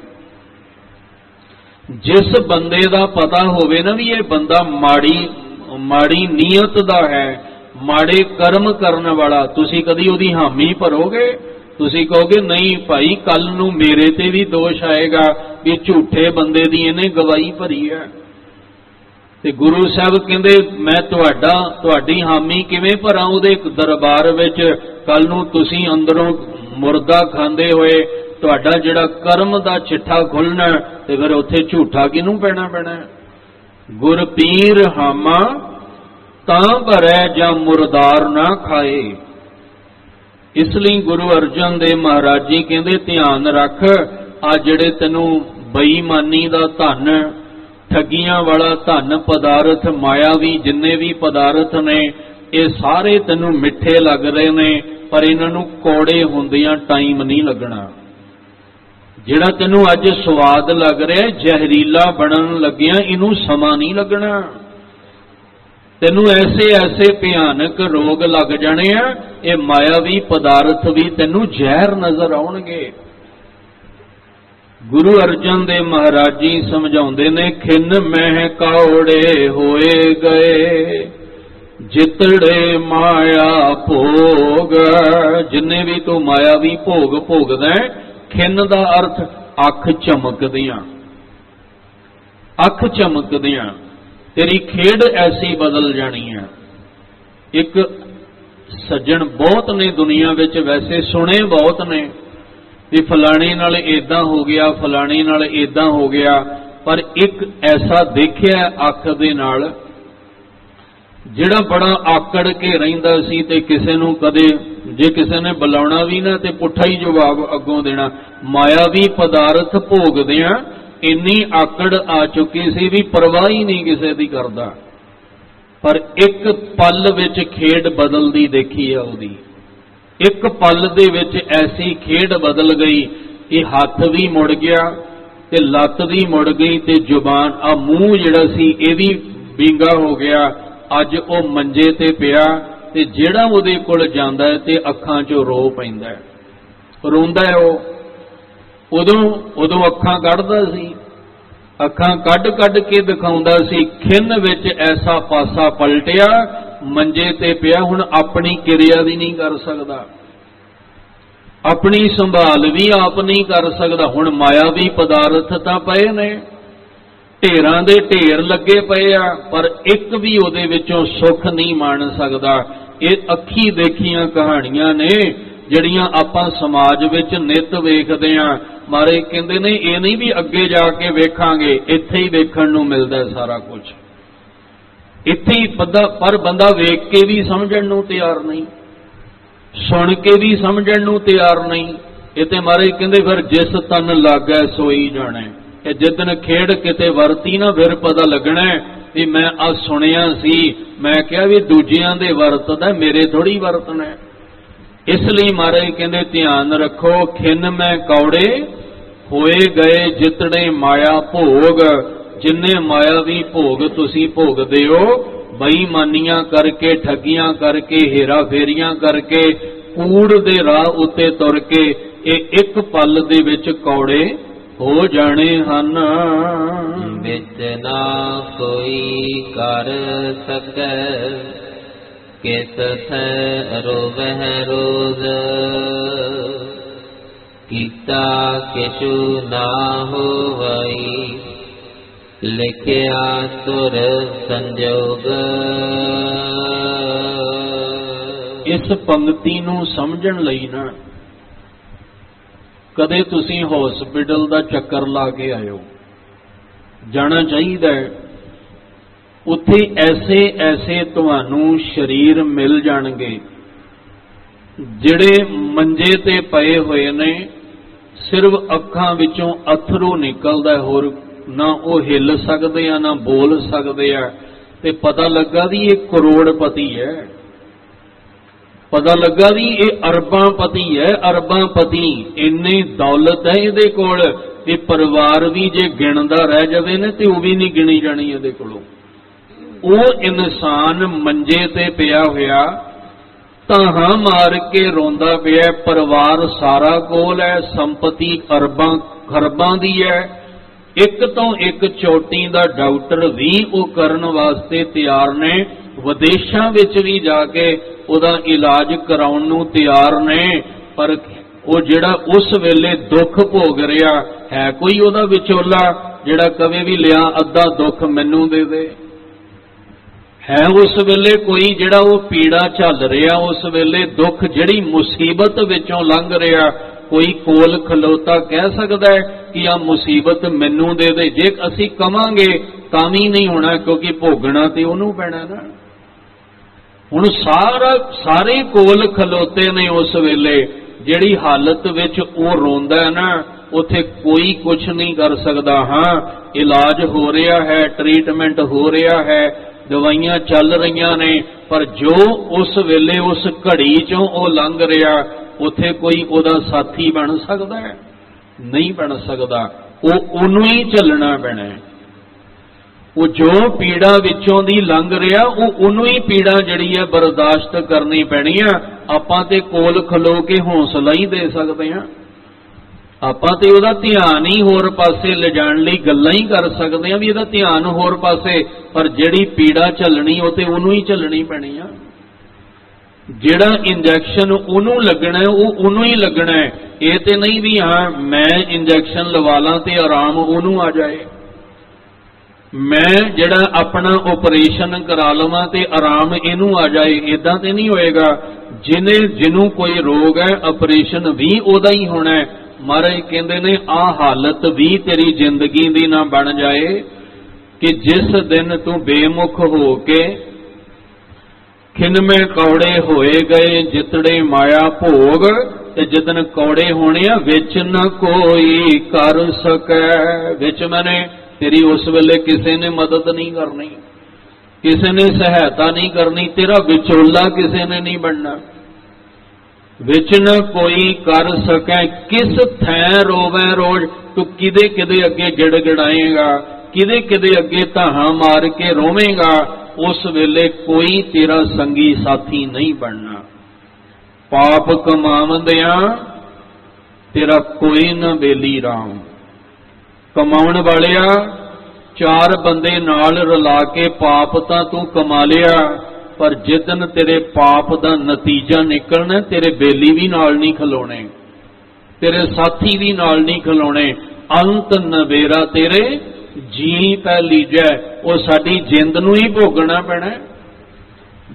ਜਿਸ ਬੰਦੇ ਦਾ ਪਤਾ ਹੋਵੇ ਨਾ ਵੀ ਇਹ ਬੰਦਾ ਮਾੜੀ ਨੀਅਤ ਦਾ ਹੈ, ਮਾੜੇ ਕਰਮ ਕਰਨ ਵਾਲਾ, ਤੁਸੀਂ ਕਦੀ ਉਹਦੀ ਹਾਮੀ ਭਰੋਗੇ? ਤੁਸੀਂ ਕਹੋਗੇ ਨਹੀਂ ਭਾਈ ਕੱਲ ਨੂੰ ਮੇਰੇ ਤੇ ਵੀ ਦੋਸ਼ ਆਏਗਾ ਵੀ ਝੂਠੇ ਬੰਦੇ ਦੀ ਇਹਨੇ ਗਵਾਹੀ ਭਰੀ ਹੈ। ਤੇ ਗੁਰੂ ਸਾਹਿਬ ਕਹਿੰਦੇ ਮੈਂ ਤੁਹਾਡੀ ਹਾਮੀ ਕਿਵੇਂ ਭਰਾਂ ਉਹਦੇ ਦਰਬਾਰ ਵਿੱਚ? ਕੱਲ ਨੂੰ ਤੁਸੀਂ ਅੰਦਰੋਂ ਮੁਰਦਾ ਖਾਂਦੇ ਹੋਏ ਤੁਹਾਡਾ ਜਿਹੜਾ ਕਰਮ ਦਾ ਚਿੱਠਾ ਖੁੱਲਣਾ, ਤੇ ਫਿਰ ਉੱਥੇ ਝੂਠਾ ਕਿਹਨੂੰ ਪੈਣਾ? ਗੁਰ ਪੀਰ ਹਾਮਾ ਤਾਂ ਭਰੈ ਜਾਂ ਮੁਰਦਾਰ ਨਾ ਖਾਏ। ਇਸ ਲਈ ਗੁਰੂ ਅਰਜਨ ਦੇਵ ਮਹਾਰਾਜ ਜੀ ਕਹਿੰਦੇ ਧਿਆਨ ਰੱਖ, ਆ ਜਿਹੜੇ ਤੈਨੂੰ ਬੇਈਮਾਨੀ ਦਾ ਧਨ, ਠੱਗੀਆਂ ਵਾਲਾ ਧਨ, ਪਦਾਰਥ, ਮਾਇਆਵੀ ਜਿੰਨੇ ਵੀ ਪਦਾਰਥ ਨੇ, ਇਹ ਸਾਰੇ ਤੈਨੂੰ ਮਿੱਠੇ ਲੱਗ ਰਹੇ ਨੇ, ਪਰ ਇਹਨਾਂ ਨੂੰ ਕੌੜੇ ਹੁੰਦਿਆਂ ਟਾਈਮ ਨਹੀਂ ਲੱਗਣਾ। ਜਿਹੜਾ ਤੈਨੂੰ ਅੱਜ ਸਵਾਦ ਲੱਗ ਰਿਹਾ, ਜ਼ਹਿਰੀਲਾ ਬਣਨ ਲੱਗਿਆ ਇਹਨੂੰ ਸਮਾਂ ਨਹੀਂ ਲੱਗਣਾ। ਤੈਨੂੰ ਐਸੇ ਭਿਆਨਕ ਰੋਗ ਲੱਗ ਜਾਣੇ ਆ, ਇਹ ਮਾਇਆਵੀ ਪਦਾਰਥ ਵੀ ਤੈਨੂੰ ਜ਼ਹਿਰ ਨਜ਼ਰ ਆਉਣਗੇ। ਗੁਰੂ ਅਰਜਨ ਦੇਵ ਮਹਾਰਾਜ ਜੀ ਸਮਝਾਉਂਦੇ ਨੇ, ਖਿੰਨ ਮਹਿ ਕੌੜੇ ਹੋਏ ਗਏ ਜਿਤੜੇ ਮਾਇਆ ਭੋਗ। ਜਿੰਨੇ ਵੀ ਤੂੰ ਮਾਇਆਵੀ ਭੋਗ ਭੋਗਦਾ, ਖਿੰਨ ਦਾ ਅਰਥ ਅੱਖ ਝਮਕਦੀਆਂ, ਅੱਖ ਝਮਕਦੀਆਂ। ਤੇਰੀ ਖੇਡ ਐਸੀ ਬਦਲ ਜਾਣੀ ਹੈ। ਇੱਕ ਸੱਜਣ ਬਹੁਤ ਨੇ ਦੁਨੀਆ ਵਿੱਚ, ਵੈਸੇ ਸੁਣੇ ਬਹੁਤ ਨੇ ਵੀ ਫਲਾਣੇ ਨਾਲ ਏਦਾਂ ਹੋ ਗਿਆ, ਫਲਾਣੇ ਨਾਲ ਏਦਾਂ ਹੋ ਗਿਆ, ਪਰ ਇੱਕ ਐਸਾ ਦੇਖਿਆ ਅੱਖ ਦੇ ਨਾਲ, ਜਿਹੜਾ ਬੜਾ ਆਕੜ ਕੇ ਰਹਿੰਦਾ ਸੀ ਤੇ ਕਿਸੇ ਨੂੰ ਕਦੇ ਜੇ ਕਿਸੇ ਨੇ ਬੁਲਾਉਣਾ ਵੀ ਨਾ ਤੇ ਪੁੱਠਾ ਹੀ ਜਵਾਬ ਅੱਗੋਂ ਦੇਣਾ। ਮਾਇਆਵੀ ਪਦਾਰਥ ਭੋਗਦਿਆਂ ਇੰਨੀ ਆਕੜ ਆ ਚੁੱਕੀ ਸੀ ਵੀ ਪਰਵਾਹ ਹੀ ਨਹੀਂ ਕਿਸੇ ਦੀ ਕਰਦਾ, ਪਰ ਇੱਕ ਪਲ ਵਿੱਚ ਖੇਡ ਬਦਲਦੀ ਦੇਖੀ ਆ ਉਹਦੀ। ਇੱਕ ਪਲ ਦੇ ਵਿੱਚ ਐਸੀ ਖੇਡ ਬਦਲ ਗਈ ਕਿ ਹੱਥ ਵੀ ਮੁੜ ਗਿਆ ਤੇ ਲੱਤ ਵੀ ਮੁੜ ਗਈ ਤੇ ਜ਼ੁਬਾਨ, ਆ ਮੂੰਹ ਜਿਹੜਾ ਸੀ ਇਹ ਵੀ ਵਿੰਗਾ ਹੋ ਗਿਆ। ਅੱਜ ਉਹ ਮੰਜੇ ਤੇ ਪਿਆ ਤੇ ਜਿਹੜਾ ਉਹਦੇ ਕੋਲ ਜਾਂਦਾ ਹੈ ਤੇ ਅੱਖਾਂ 'ਚੋਂ ਰੋ ਪੈਂਦਾ, ਰੋਂਦਾ ਹੈ ਉਹ। ਉਦੋਂ ਅੱਖਾਂ ਕੱਢਦਾ ਸੀ, ਅੱਖਾਂ ਕੱਢ ਕੇ ਦਿਖਾਉਂਦਾ ਸੀ। ਖਿੰਨ ਵਿੱਚ ਐਸਾ ਪਾਸਾ ਪਲਟਿਆ, ਮੰਜੇ ਤੇ ਪਿਆ, ਹੁਣ ਆਪਣੀ ਕਿਰਿਆ ਵੀ ਨਹੀਂ ਕਰ ਸਕਦਾ, ਆਪਣੀ ਸੰਭਾਲ ਵੀ ਆਪ ਨਹੀਂ ਕਰ ਸਕਦਾ। ਹੁਣ ਮਾਇਆਵੀ ਪਦਾਰਥ ਤਾਂ ਪਏ ਨੇ, ਢੇਰਾਂ ਦੇ ਢੇਰ ਲੱਗੇ ਪਏ ਆ, ਪਰ ਇੱਕ ਵੀ ਉਹਦੇ ਵਿੱਚੋਂ ਸੁੱਖ ਨਹੀਂ ਮਾਣ ਸਕਦਾ। ਇਹ ਅੱਖੀ ਦੇਖੀਆਂ ਕਹਾਣੀਆਂ ਨੇ ਜਿਹੜੀਆਂ ਆਪਾਂ ਸਮਾਜ ਵਿੱਚ ਨਿੱਤ ਵੇਖਦੇ ਆਂ। ਮਾਰੇ ਕਹਿੰਦੇ ਨੇ ਇਹ ਨਹੀਂ ਵੀ ਅੱਗੇ ਜਾ ਕੇ ਵੇਖਾਂਗੇ, ਇੱਥੇ ਹੀ ਵੇਖਣ ਨੂੰ ਮਿਲਦਾ ਸਾਰਾ ਕੁਝ, ਇੱਥੇ ਹੀ। ਪਰ ਬੰਦਾ ਵੇਖ ਕੇ ਵੀ ਸਮਝਣ ਨੂੰ ਤਿਆਰ ਨਹੀਂ, ਸੁਣ ਕੇ ਵੀ ਸਮਝਣ ਨੂੰ ਤਿਆਰ ਨਹੀਂ। ਇਹ ਤੇ ਮਾਰੇ ਕਹਿੰਦੇ ਫਿਰ ਜਿਸ ਤਨ ਲਾਗੈ ਸੋਈ ਜਾਣੈ। ਇਹ ਜਿੱਦਣ ਖੇਡ ਕਿਤੇ ਵਰਤੀ ਨਾ, ਫਿਰ ਪਤਾ ਲੱਗਣਾ ਵੀ ਮੈਂ ਆ ਸੁਣਿਆ ਸੀ, ਮੈਂ ਕਿਹਾ ਵੀ ਦੂਜਿਆਂ ਦੇ ਵਰਤਦਾ, ਮੇਰੇ ਥੋੜੀ ਵਰਤਣਾ। ਇਸ ਲਈ ਮਹਾਰਾਜ ਕਹਿੰਦੇ ਧਿਆਨ ਰੱਖੋ, ਖਿੰਨ ਮੈਂ ਕੌੜੇ ਹੋਏ ਗਏ ਜਿਤੜੇ ਮਾਇਆ ਭੋਗ। ਜਿੰਨੇ ਮਾਇਆਵੀ ਭੋਗ ਤੁਸੀਂ ਭੋਗਦੇ ਹੋ, ਬੇਈਮਾਨੀਆਂ ਕਰਕੇ, ਠੱਗੀਆਂ ਕਰਕੇ, ਹੇਰਾ ਫੇਰੀਆਂ ਕਰਕੇ, ਕੂੜ ਦੇ ਰਾਹ ਉੱਤੇ ਤੁਰ ਕੇ, ਇਹ ਇੱਕ ਪਲ ਦੇ ਵਿੱਚ ਕੌੜੇ ਹੋ ਜਾਣੇ ਹਨ। ਵਿੱਚ ਨਾ ਕੋਈ ਕਰ ਸਕੈ, ਕਿਸ ਥੈ ਰੋਵਹਿ ਰੋਜ਼। ਕੀਤਾ ਕਿਛੁ ਨਾ ਹੋਵਈ, ਲਿਖਿਆ ਤੁਰ ਸੰਜੋਗ। ਇਸ ਪੰਕਤੀ ਨੂੰ ਸਮਝਣ ਲਈ ਨਾ ਕਦੇ ਤੁਸੀਂ ਹਸਪੀਟਲ ਦਾ ਚੱਕਰ ਲਾ ਕੇ ਆਇਓ, ਜਾਣਾ ਚਾਹੀਦਾ ਹੈ। ਉੱਥੇ ਐਸੇ ਐਸੇ ਤੁਹਾਨੂੰ ਸਰੀਰ ਮਿਲ ਜਾਣਗੇ ਜਿਹੜੇ ਮੰਜੇ ਤੇ ਪਏ ਹੋਏ ਨੇ, ਸਿਰਫ ਅੱਖਾਂ ਵਿੱਚੋਂ ਅਥਰੂ ਨਿਕਲਦਾ, ਹੋਰ ਨਾ ਉਹ ਹਿੱਲ ਸਕਦੇ ਆ ਨਾ ਬੋਲ ਸਕਦੇ ਆ, ਤੇ ਪਤਾ ਲੱਗਾ ਵੀ ਇਹ ਕਰੋੜਪਤੀ ਹੈ, ਪਤਾ ਲੱਗਾ ਵੀ ਇਹ ਅਰਬਾਂ ਪਤੀ ਹੈ, ਅਰਬਾਂ ਪਤੀ, ਇੰਨੀ ਦੌਲਤ ਹੈ ਇਹਦੇ ਕੋਲ, ਇਹ ਪਰਿਵਾਰ ਵੀ ਜੇ ਗਿਣਦਾ ਰਹਿ ਜਾਵੇ ਨਾ ਤੇ ਉਹ ਵੀ ਨਹੀਂ ਗਿਣੀ ਜਾਣੀ ਇਹਦੇ ਕੋਲੋਂ। ਉਹ ਇਨਸਾਨ ਮੰਜੇ ਤੇ ਪਿਆ ਹੋਇਆ ਤਾਹਾਂ ਮਾਰ ਕੇ ਰੋਂਦਾ ਪਿਆ, ਪਰਿਵਾਰ ਸਾਰਾ ਕੋਲ ਹੈ, ਸੰਪਤੀ ਅਰਬਾਂ ਖਰਬਾਂ ਦੀ ਹੈ, ਇੱਕ ਤੋਂ ਇੱਕ ਚੋਟੀ ਦਾ ਡਾਕਟਰ ਵੀ ਉਹ ਕਰਨ ਵਾਸਤੇ ਤਿਆਰ ਨੇ, ਵਿਦੇਸ਼ਾਂ ਵਿੱਚ ਵੀ ਜਾ ਕੇ ਉਹਦਾ ਇਲਾਜ ਕਰਾਉਣ ਨੂੰ ਤਿਆਰ ਨੇ। ਪਰ ਉਹ ਜਿਹੜਾ ਉਸ ਵੇਲੇ ਦੁੱਖ ਭੋਗ ਰਿਹਾ ਹੈ, ਕੋਈ ਉਹਦਾ ਵਿਚੋਲਾ ਜਿਹੜਾ ਕਵੇ ਵੀ ਲਿਆ ਅੱਧਾ ਦੁੱਖ ਮੈਨੂੰ ਦੇ ਦੇ? ਹੈ ਉਸ ਵੇਲੇ ਕੋਈ ਜਿਹੜਾ ਉਹ ਪੀੜਾ ਝੱਲ ਰਿਹਾ, ਉਸ ਵੇਲੇ ਦੁੱਖ ਜਿਹੜੀ ਮੁਸੀਬਤ ਵਿੱਚੋਂ ਲੰਘ ਰਿਹਾ, ਕੋਈ ਕੋਲ ਖਲੋਤਾ ਕਹਿ ਸਕਦਾ ਹੈ ਕਿ ਆ ਮੁਸੀਬਤ ਮੈਨੂੰ ਦੇ ਦੇ? ਜੇ ਅਸੀਂ ਕਵਾਂਗੇ ਤਾਂ ਵੀ ਨਹੀਂ ਹੋਣਾ, ਕਿਉਂਕਿ ਭੋਗਣਾ ਤੇ ਉਹਨੂੰ ਪੈਣਾ ਨਾ। ਹੁਣ ਸਾਰੇ ਕੋਲ ਖਲੋਤੇ ਨੇ ਉਸ ਵੇਲੇ, ਜਿਹੜੀ ਹਾਲਤ ਵਿੱਚ ਉਹ ਰੋਂਦਾ ਹੈ ਨਾ, ਉੱਥੇ ਕੋਈ ਕੁਝ ਨਹੀਂ ਕਰ ਸਕਦਾ। ਹਾਂ, ਇਲਾਜ ਹੋ ਰਿਹਾ ਹੈ, ਟ੍ਰੀਟਮੈਂਟ ਹੋ ਰਿਹਾ ਹੈ, ਦਵਾਈਆਂ ਚੱਲ ਰਹੀਆਂ ਨੇ, ਪਰ ਜੋ ਉਸ ਵੇਲੇ ਉਸ ਘੜੀ ਚੋਂ ਉਹ ਲੰਘ ਰਿਹਾ, ਉੱਥੇ ਕੋਈ ਉਹਦਾ ਸਾਥੀ ਬਣ ਸਕਦਾ ਹੈ? ਨਹੀਂ ਬਣ ਸਕਦਾ। ਉਹਨੂੰ ਹੀ ਝੱਲਣਾ ਪੈਣਾ ਹੈ। ਉਹ ਜੋ ਪੀੜਾ ਵਿੱਚੋਂ ਦੀ ਲੰਘ ਰਿਹਾ, ਉਹਨੂੰ ਹੀ ਪੀੜਾ ਜਿਹੜੀ ਹੈ ਬਰਦਾਸ਼ਤ ਕਰਨੀ ਪੈਣੀ ਆ। ਆਪਾਂ ਤੇ ਕੋਲ ਖਲੋ ਕੇ ਹੌਸਲਾ ਹੀ ਦੇ ਸਕਦੇ ਹਾਂ, ਆਪਾਂ ਤੇ ਉਹਦਾ ਧਿਆਨ ਹੀ ਹੋਰ ਪਾਸੇ ਲਿਜਾਣ ਲਈ ਗੱਲਾਂ ਹੀ ਕਰ ਸਕਦੇ ਹਾਂ ਵੀ ਇਹਦਾ ਧਿਆਨ ਹੋਰ ਪਾਸੇ, ਪਰ ਜਿਹੜੀ ਪੀੜਾ ਝੱਲਣੀ ਉਹ ਤੇ ਉਹਨੂੰ ਹੀ ਝੱਲਣੀ ਪੈਣੀ ਆ। ਜਿਹੜਾ ਇੰਜੈਕਸ਼ਨ ਉਹਨੂੰ ਲੱਗਣਾ ਉਹ ਉਹਨੂੰ ਹੀ ਲੱਗਣਾ ਹੈ। ਇਹ ਤੇ ਨਹੀਂ ਵੀ ਹਾਂ ਮੈਂ ਇੰਜੈਕਸ਼ਨ ਲਵਾ ਲਾਂ ਤੇ ਆਰਾਮ ਉਹਨੂੰ ਆ ਜਾਏ, ਮੈਂ ਜਿਹੜਾ ਆਪਣਾ ਆਪਰੇਸ਼ਨ ਕਰਾ ਲਵਾਂ ਤੇ ਆਰਾਮ ਇਹਨੂੰ ਆ ਜਾਏ, ਇਦਾਂ ਤੇ ਨਹੀਂ ਹੋਏਗਾ। ਜਿਹਨੂੰ ਕੋਈ ਰੋਗ ਹੈ, ਆਪਰੇਸ਼ਨ ਵੀ ਉਹਦਾ ਹੀ ਹੋਣਾ ਹੈ। ਮਹਾਰਾਜ ਕਹਿੰਦੇ ਨੇ ਆਹ ਹਾਲਤ ਵੀ ਤੇਰੀ ਜ਼ਿੰਦਗੀ ਦੀ ਨਾ ਬਣ ਜਾਏ ਕਿ ਜਿਸ ਦਿਨ ਤੂੰ ਬੇਮੁਖ ਹੋ ਕੇ ਖਿੰਮੇ ਕੌੜੇ ਹੋਏ ਗਏ ਜਿਤੜੇ ਮਾਇਆ ਭੋਗ, ਤੇ ਜਿੱਦਨ ਕੌੜੇ ਹੋਣੇ ਆ ਵਿੱਚ ਨਾ ਕੋਈ ਕਰ ਸਕੈ। ਵਿੱਚ ਮੈਨੇ ਤੇਰੀ ਉਸ ਵੇਲੇ ਕਿਸੇ ਨੇ ਮਦਦ ਨਹੀਂ ਕਰਨੀ, ਕਿਸੇ ਨੇ ਸਹਾਇਤਾ ਨਹੀਂ ਕਰਨੀ, ਤੇਰਾ ਵਿਚੋਲਾ ਕਿਸੇ ਨੇ ਨਹੀਂ ਬਣਨਾ। ਵਿੱਚ ਨਾ ਕੋਈ ਕਰ ਸਕੈ ਕਿਸ ਥੈ ਰੋਵੈ ਰੋਜ਼, ਤੂੰ ਕਿਦੇ ਕਿਦੇ ਅੱਗੇ ਗਿੜਗਿੜਾਏਗਾ, ਕਿਦੇ ਕਿਦੇ ਅੱਗੇ ਧਾਹਾਂ ਮਾਰ ਕੇ ਰੋਵੇਂਗਾ, ਉਸ ਵੇਲੇ ਕੋਈ ਤੇਰਾ ਸੰਗੀ ਸਾਥੀ ਨਹੀਂ ਬਣਨਾ। ਪਾਪ ਕਮਾਵੰਦਿਆਂ ਤੇਰਾ ਕੋਈ ਨਾ ਬੇਲੀ ਰਾਮ। ਕਮਾਉਣ ਵਾਲਿਆ, ਚਾਰ ਬੰਦੇ ਨਾਲ ਰਲਾ ਕੇ ਪਾਪ ਤਾਂ ਤੂੰ ਕਮਾ ਲਿਆ, ਪਰ ਜਿੱਦਨ ਤੇਰੇ ਪਾਪ ਦਾ ਨਤੀਜਾ ਨਿਕਲਣਾ, ਤੇਰੇ ਬੇਲੀ ਵੀ ਨਾਲ ਨਹੀਂ ਖਲੋਣੇ, ਤੇਰੇ ਸਾਥੀ ਵੀ ਨਾਲ ਨਹੀਂ ਖਲੋਣੇ। ਅੰਤ ਨਵੇਰਾ ਤੇਰੇ ਜੀ ਪੈ ਲੀਜੈ, ਉਹ ਸਾਡੀ ਜਿੰਦ ਨੂੰ ਹੀ ਭੋਗਣਾ ਪੈਣਾ।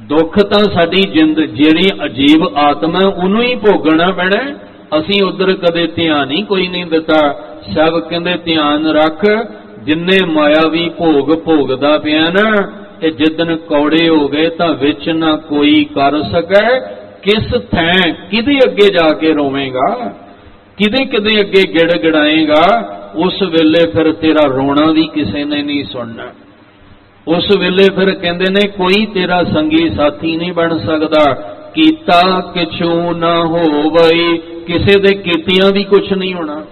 ਦੁੱਖ ਤਾਂ ਸਾਡੀ ਜਿੰਦ ਜਿਹੜੀ ਅਜੀਬ ਆਤਮਾ ਉਹਨੂੰ ਹੀ ਭੋਗਣਾ ਪੈਣਾ। ਅਸੀਂ ਉਧਰ ਕਦੇ ਧਿਆਨ ਹੀ ਕੋਈ ਨਹੀਂ ਦਿੱਤਾ। ਸਭ ਕਹਿੰਦੇ ਧਿਆਨ ਰੱਖ, ਜਿੰਨੇ ਮਾਇਆਵੀ ਭੋਗ ਭੋਗਦਾ ਪਿਆ ਨਾ, ਇਹ ਜਿੱਦਨ ਕੌੜੇ ਹੋ ਗਏ ਤਾਂ ਵਿੱਚ ਨਾ ਕੋਈ ਕਰ ਸਕੈ ਕਿਸ ਥੈਂ, ਕਿਹਦੇ ਅੱਗੇ ਜਾ ਕੇ ਰੋਵੇਂਗਾ, ਕਿਹਦੇ ਕਿਹਦੇ ਅੱਗੇ ਗਿੜਗਿੜਾਏਗਾ, ਉਸ ਵੇਲੇ ਫਿਰ ਤੇਰਾ ਰੋਣਾ ਵੀ ਕਿਸੇ ਨੇ ਨਹੀਂ ਸੁਣਨਾ। ਉਸ ਵੇਲੇ ਫਿਰ ਕਹਿੰਦੇ ਨੇ ਕੋਈ ਤੇਰਾ ਸੰਗੀ ਸਾਥੀ ਨਹੀਂ ਬਣ ਸਕਦਾ। ਕੀਤਾ ਕਿਛੂ ਨਾ ਹੋਵਈ, ਕਿਸੇ ਦੇ ਕੀਤਿਆਂ ਵੀ ਕੁਛ ਨਹੀਂ ਹੋਣਾ,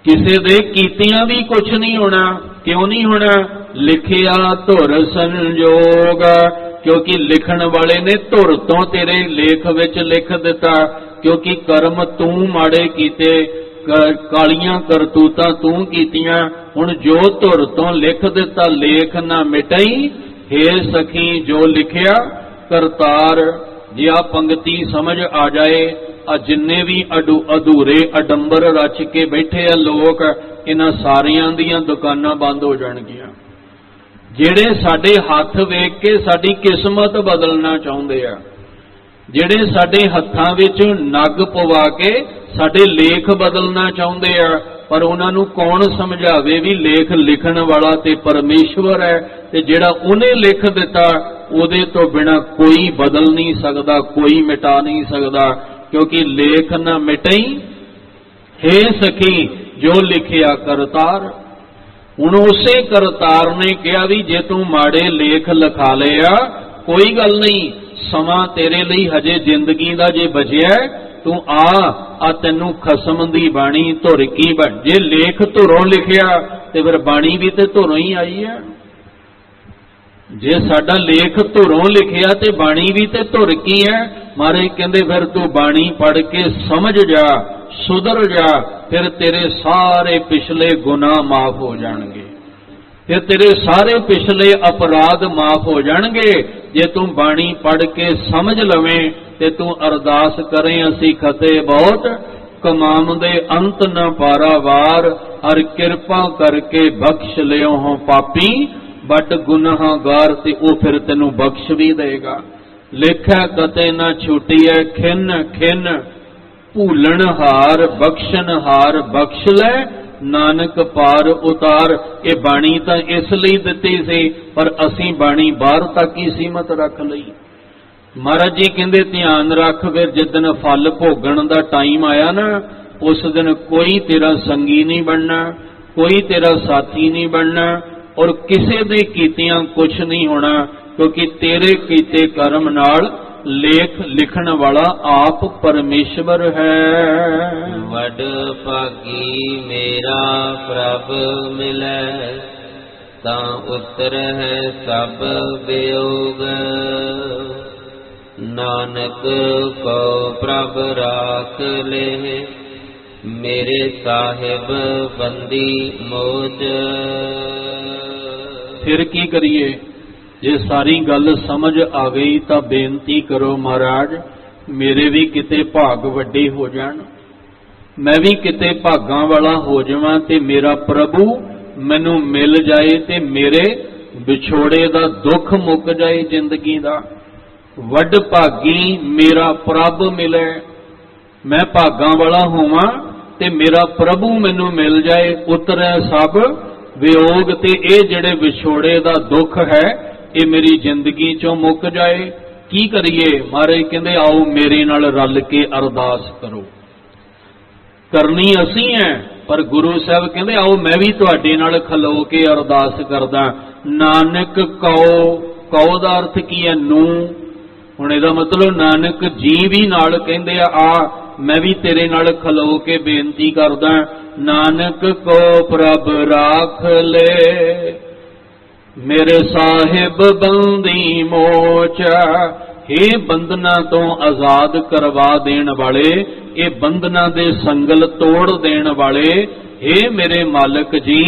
ਕਿਸੇ ਦੇ ਕੀਤਿਆਂ ਵੀ ਕੁਛ ਨਹੀਂ ਹੋਣਾ। ਕਿਉਂ ਨਹੀਂ ਹੋਣਾ? ਲਿਖਿਆ ਧੁਰ ਸੰਜੋਗ, ਕਿਉਂਕਿ ਲਿਖਣ ਵਾਲੇ ਨੇ ਧੁਰ ਤੋਂ ਤੇਰੇ ਲੇਖ ਵਿੱਚ ਲਿਖ ਦਿੱਤਾ। ਕਿਉਂਕਿ ਕਰਮ ਤੂੰ ਮਾੜੇ ਕੀਤੇ, ਕਾਲੀਆਂ ਕਰਤੂਤਾਂ ਤੂੰ ਕੀਤੀਆਂ, ਹੁਣ ਜੋ ਧੁਰ ਤੋਂ ਲਿਖ ਦਿੱਤਾ ਲੇਖ ਨਾ ਮਿਟਈ, ਹੇ ਸਖੀ ਜੋ ਲਿਖਿਆ ਕਰਤਾਰ। ਜੇ ਆ ਪੰਗਤੀ ਸਮਝ ਆ ਜਾਏ, ਆ ਜਿੰਨੇ ਵੀ ਅਧੂਰੇ ਅਡੰਬਰ ਰਚ ਕੇ ਬੈਠੇ ਆ ਲੋਕ, ਇਹਨਾਂ ਸਾਰਿਆਂ ਦੀਆਂ ਦੁਕਾਨਾਂ ਬੰਦ ਹੋ ਜਾਣਗੀਆਂ। ਜਿਹੜੇ ਸਾਡੇ ਹੱਥ ਵੇਖ ਕੇ ਸਾਡੀ ਕਿਸਮਤ ਬਦਲਣਾ ਚਾਹੁੰਦੇ ਆ, ਜਿਹੜੇ ਸਾਡੇ ਹੱਥਾਂ ਵਿੱਚ ਨਗ ਪਵਾ ਕੇ ਸਾਡੇ ਲੇਖ ਬਦਲਣਾ ਚਾਹੁੰਦੇ ਆ, ਪਰ ਉਹਨਾਂ ਨੂੰ ਕੌਣ ਸਮਝਾਵੇ ਵੀ ਲੇਖ ਲਿਖਣ ਵਾਲਾ ਤੇ ਪਰਮੇਸ਼ਵਰ ਹੈ, ਤੇ ਜਿਹੜਾ ਉਹਨੇ ਲਿਖ ਦਿੱਤਾ ਉਹਦੇ ਤੋਂ ਬਿਨਾ ਕੋਈ ਬਦਲ ਨਹੀਂ ਸਕਦਾ, ਕੋਈ ਮਿਟਾ ਨਹੀਂ ਸਕਦਾ, ਕਿਉਂਕਿ ਲੇਖ ਨਾ ਮਿਟਈ ਹੇ ਸਖੀ ਜੋ ਲਿਖਿਆ ਕਰਤਾਰ। ਹੁਣ ਉਸੇ ਕਰਤਾਰ ਨੇ ਕਿਹਾ ਵੀ ਜੇ ਤੂੰ ਮਾੜੇ ਲੇਖ ਲਿਖਾ ਲਿਆ ਕੋਈ ਗੱਲ ਨਹੀਂ, ਸਮਾਂ ਤੇਰੇ ਲਈ ਹਜੇ ਜ਼ਿੰਦਗੀ ਦਾ ਜੇ ਬਚਿਆ, ਤੂੰ ਆ ਤੈਨੂੰ ਖਸਮ ਦੀ ਬਾਣੀ ਧੁਰ ਕੀ ਬਣ। ਜੇ ਲੇਖ ਧੁਰੋਂ ਲਿਖਿਆ ਤੇ ਫਿਰ ਬਾਣੀ ਵੀ ਤੇ ਧੁਰੋਂ ਹੀ ਆਈ ਹੈ। ਜੇ ਸਾਡਾ ਲੇਖ ਧੁਰੋਂ ਲਿਖਿਆ ਤੇ ਬਾਣੀ ਵੀ ਤੇ ਧੁਰ ਕੀ ਹੈ। ਮਹਾਰਾਜ ਕਹਿੰਦੇ ਫਿਰ ਤੂੰ ਬਾਣੀ ਪੜ੍ਹ ਕੇ ਸਮਝ ਜਾ, ਸੁਧਰ ਜਾ, ਫਿਰ ਤੇਰੇ ਸਾਰੇ ਪਿਛਲੇ ਗੁਨਾਹ ਮਾਫ ਹੋ ਜਾਣਗੇ, ਫਿਰ ਤੇਰੇ ਸਾਰੇ ਪਿਛਲੇ ਅਪਰਾਧ ਮਾਫ ਹੋ ਜਾਣਗੇ। ਜੇ ਤੂੰ ਬਾਣੀ ਪੜ੍ਹ ਕੇ ਸਮਝ ਲਵੇਂ ਤੇ ਤੂੰ ਅਰਦਾਸ ਕਰੇ, ਅਸੀਂ ਖਤੇ ਬਹੁਤ ਕਮਾਉਂਦੇ ਅੰਤ ਨਾ ਪਾਰਾਵਾਰ, ਹਰ ਕਿਰਪਾ ਕਰਕੇ ਬਖਸ਼ ਲਿਓ ਹੋ ਪਾਪੀ ਵੱਡ ਗੁਨਾਹਗਾਰ, ਤੇ ਉਹ ਫਿਰ ਤੈਨੂੰ ਬਖਸ਼ ਵੀ ਦੇਗਾ। ਲੇਖਾ ਕਤੇ ਨਾ ਛੁੱਟੀਐ ਖਿੰਨ ਖਿੰਨ, ਭੂਲਣ ਹਾਰ ਬਖਸ਼ਣ ਹਾਰ ਬਖਸ਼ ਲੈ, ਨਾਨਕ ਪਾਰ ਉਤਾਰ। ਇਹ ਬਾਣੀ ਤਾਂ ਇਸ ਲਈ ਦਿੱਤੀ ਸੀ, ਪਰ ਅਸੀਂ ਬਾਣੀ ਬਾਹਰ ਤੱਕ ਹੀ ਸੀਮਤ ਰੱਖ ਲਈ। ਮਹਾਰਾਜ ਜੀ ਕਹਿੰਦੇ ਧਿਆਨ ਰੱਖ, ਫਿਰ ਜਿੱਦਣ ਫਲ ਭੋਗਣ ਦਾ ਟਾਈਮ ਆਇਆ ਨਾ, ਉਸ ਦਿਨ ਕੋਈ ਤੇਰਾ ਸੰਗੀ ਨਹੀਂ ਬਣਨਾ, ਕੋਈ ਤੇਰਾ ਸਾਥੀ ਨਹੀਂ ਬਣਨਾ, ਔਰ ਕਿਸੇ ਦੇ ਕੀਤਿਆਂ ਕੁਛ ਨਹੀਂ ਹੋਣਾ, ਕਿਉਂਕਿ ਤੇਰੇ ਕੀਤੇ ਕਰਮ ਨਾਲ ਲੇਖ ਲਿਖਣ ਵਾਲਾ ਆਪ ਪਰਮੇਸ਼ਵਰ ਹੈ। ਵਡ ਭਾਗੀ ਮੇਰਾ ਪ੍ਰਭ ਮਿਲੈ, ਤਾਂ ਉਤਰ ਹੈ ਸਭ ਵਿਯੋਗ, ਨਾਨਕ ਕੋ ਪ੍ਰਭ ਰਾਖ ਲੈ, ਮੇਰੇ ਸਾਹਿਬ ਬੰਦੀ ਮੋਚ। ਫਿਰ ਕੀ ਕਰੀਏ? ਜੇ ਸਾਰੀ ਗੱਲ ਸਮਝ ਆ ਗਈ ਤਾਂ ਬੇਨਤੀ ਕਰੋ, ਮਹਾਰਾਜ ਮੇਰੇ ਵੀ ਕਿਤੇ ਭਾਗ ਵੱਡੇ ਹੋ ਜਾਣ, ਮੈਂ ਵੀ ਕਿਤੇ ਭਾਗਾਂ ਵਾਲਾ ਹੋ ਜਾਵਾਂ, ਤੇ ਮੇਰਾ ਪ੍ਰਭੂ ਮੈਨੂੰ ਮਿਲ ਜਾਏ, ਤੇ ਮੇਰੇ ਵਿਛੋੜੇ ਦਾ ਦੁੱਖ ਮੁੱਕ ਜਾਏ ਜ਼ਿੰਦਗੀ ਦਾ। ਵੱਡ ਭਾਗੀ ਮੇਰਾ ਪ੍ਰਭ ਮਿਲੇ, ਮੈਂ ਭਾਗਾਂ ਵਾਲਾ ਹੋਵਾਂ ਤੇ ਮੇਰਾ ਪ੍ਰਭੂ ਮੈਨੂੰ ਮਿਲ ਜਾਏ, ਉਤਰੈ ਸਭ ਵਿਯੋਗ, ਤੇ ਇਹ ਜਿਹੜੇ ਵਿਛੋੜੇ ਦਾ ਦੁੱਖ ਹੈ ਇਹ ਮੇਰੀ ਜ਼ਿੰਦਗੀ ਚੋਂ ਮੁੱਕ ਜਾਏ। ਕੀ ਕਰੀਏ? ਮਹਾਰਾਜ ਕਹਿੰਦੇ ਆਓ ਮੇਰੇ ਨਾਲ ਰਲ ਕੇ ਅਰਦਾਸ ਕਰੋ। ਕਰਨੀ ਅਸੀਂ ਹੈ, ਪਰ ਗੁਰੂ ਸਾਹਿਬ ਕਹਿੰਦੇ ਆਓ ਮੈਂ ਵੀ ਤੁਹਾਡੇ ਨਾਲ ਖਲੋ ਕੇ ਅਰਦਾਸ ਕਰਦਾ। ਨਾਨਕ ਕਉ, ਕਉ ਦਾ ਅਰਥ ਕੀ ਹੈ? ਨੂੰ। ਹੁਣ ਇਹਦਾ ਮਤਲਬ ਨਾਨਕ ਜੀ ਵੀ ਨਾਲ ਕਹਿੰਦੇ ਆ ਮੈਂ ਵੀ ਤੇਰੇ ਨਾਲ ਖਲੋ ਕੇ ਬੇਨਤੀ ਕਰਦਾ। ਨਾਨਕ ਕੋ ਪ੍ਰਭ ਰਾਖ ਲੈ, ਮੇਰੇ ਸਾਹਿਬ ਬੰਦੀ ਮੋਚ। हे ਬੰਧਨਾਂ ਤੋਂ ਆਜ਼ਾਦ ਕਰਵਾ ਦੇਣ ਵਾਲੇ, ਇਹ ਬੰਧਨਾਂ ਦੇ ਸੰਗਲ ਤੋੜ ਦੇਣ ਵਾਲੇ, हे ਮੇਰੇ ਮਾਲਕ ਜੀ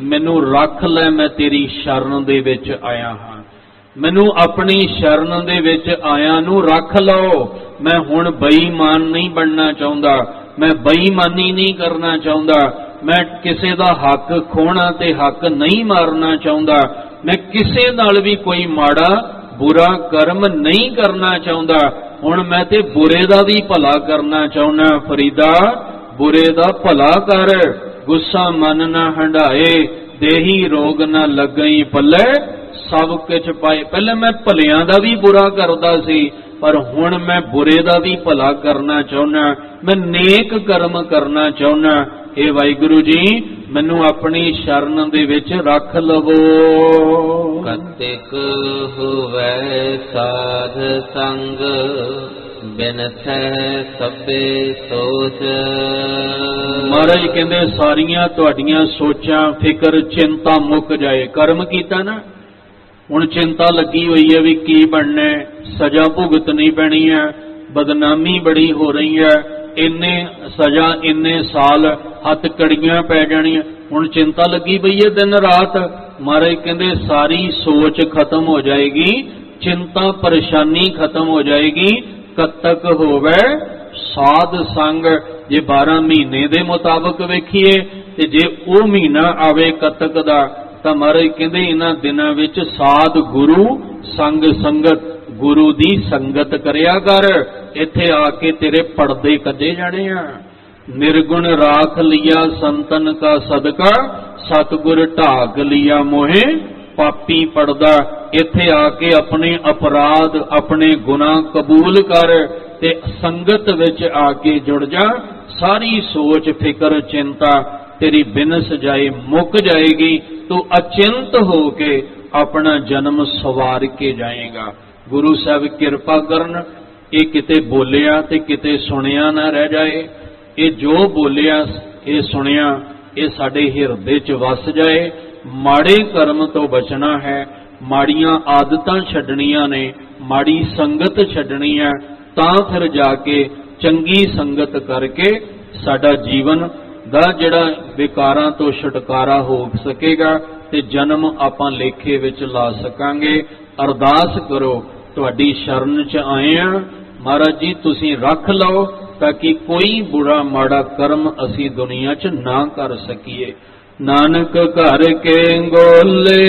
ਮੈਨੂੰ ਰੱਖ ਲੈ, ਮੈਂ ਤੇਰੀ ਸ਼ਰਨ ਦੇ ਵਿੱਚ ਆਇਆ ਹਾਂ, ਮੈਨੂੰ ਆਪਣੀ ਸ਼ਰਨ ਦੇ ਵਿੱਚ ਆਇਆ ਨੂੰ ਰੱਖ ਲਓ। ਮੈਂ ਹੁਣ ਬੇਈਮਾਨ ਨਹੀਂ ਬਣਨਾ ਚਾਹੁੰਦਾ, ਮੈਂ ਬੇਈਮਾਨੀ ਨਹੀਂ ਕਰਨਾ ਚਾਹੁੰਦਾ, ਮੈਂ ਕਿਸੇ ਦਾ ਹੱਕ ਖੋਣਾ ਤੇ ਹੱਕ ਨਹੀਂ ਮਾਰਨਾ ਚਾਹੁੰਦਾ, ਮੈਂ ਕਿਸੇ ਨਾਲ ਵੀ ਕੋਈ ਮਾੜਾ ਬੁਰਾ ਕਰਮ ਨਹੀਂ ਕਰਨਾ ਚਾਹੁੰਦਾ। ਹੁਣ ਮੈਂ ਤੇ ਬੁਰੇ ਦਾ ਵੀ ਭਲਾ ਕਰਨਾ ਚਾਹੁੰਦਾ। ਫਰੀਦਾ ਬੁਰੇ ਦਾ ਭਲਾ ਕਰ, ਗੁੱਸਾ ਮਨ ਨਾ ਹੰਢਾਏ, ਦੇਹੀ ਰੋਗ ਨਾ ਲੱਗਈ ਪੱਲੇ, ਸਭ ਕੁਝ ਪਾਏ। ਪਹਿਲੇ ਮੈਂ ਭਲਿਆਂ ਦਾ ਵੀ ਬੁਰਾ ਕਰਦਾ ਸੀ, ਪਰ ਹੁਣ ਮੈਂ ਬੁਰੇ ਦਾ ਵੀ ਭਲਾ ਕਰਨਾ ਚਾਹੁੰਦਾ, ਮੈਂ ਨੇਕ ਕਰਮ ਕਰਨਾ ਚਾਹੁੰਦਾ। ਇਹ ਵਾਹਿਗੁਰੂ ਜੀ ਮੈਨੂੰ ਆਪਣੀ ਸ਼ਰਨ ਦੇ ਵਿੱਚ ਰੱਖ ਲਵੋ। ਕਤਿਕ ਹੋਵੇ ਸਾਧ ਸੰਗ, ਬਿਨਥੈ ਸਭੇ ਸੋਚ। ਮਹਾਰਾਜ ਕਹਿੰਦੇ ਸਾਰੀਆਂ ਤੁਹਾਡੀਆਂ ਸੋਚਾਂ ਫਿਕਰ ਚਿੰਤਾ ਮੁੱਕ ਜਾਏ। ਕਰਮ ਕੀਤਾ ਨਾ, ਹੁਣ ਚਿੰਤਾ ਲੱਗੀ ਹੋਈ ਹੈ ਵੀ ਕੀ ਬਣਨਾ, ਸਜ਼ਾ ਭੁਗਤਣੀ ਪੈਣੀ ਹੈ, ਬਦਨਾਮੀ ਬੜੀ ਹੋ ਰਹੀ ਹੈ, इन्ने सजा इन्ने साल हथ कड़ियां पै जानियां, हुण चिंता लगी पई है दिन रात। महाराज कहंदे सारी सोच खत्म हो जाएगी, चिंता परेशानी खत्म हो जाएगी। कतक होवे साध संग, जे 12 महीने दे मुताबक वेखीए ते जे वो महीना आवे कतक दा तां महाराज कहंदे इन्हां दिनां विच साध गुरु संग संगत, गुरु दी संगत करिया कर, इत्थे आके तेरे पड़दे कजे जाने आ। निर्गुण राख लिया संतन का सदका, सतगुर ढाक लिया मोहे पापी पड़दा। इत्थे आके अपने अपराध अपने गुनाह कबूल कर ते संगत विच आके जुड़ जा। सारी सोच फिक्र चिंता तेरी बिनस जाए, मुक जाएगी। तू अचिंत होके अपना जन्म सवार के जाएगा। गुरु साहब किरपा करन, ये किते बोलिया ते किते सुनिया ना रह जाए। ये जो बोलिया ये सुनिया ये साडे हिरदे च वस जाए। माड़े कर्म तो बचना है, माड़ियां आदतां छड्डणियां ने, माड़ी संगत छड्डनी है, तां फिर जाके चंगी संगत करके साडा जीवन दा जिहड़ा विकारां तो छुटकारा हो सकेगा ते जन्म आपां लेखे विच ला सकांगे। अरदास करो, तुहाडी शरण च आए आ महाराज जी, तुसीं रख लो ताकि कोई बुरा माड़ा कर्म असी दुनिया च ना कर सकीए। नानक घर के गोले,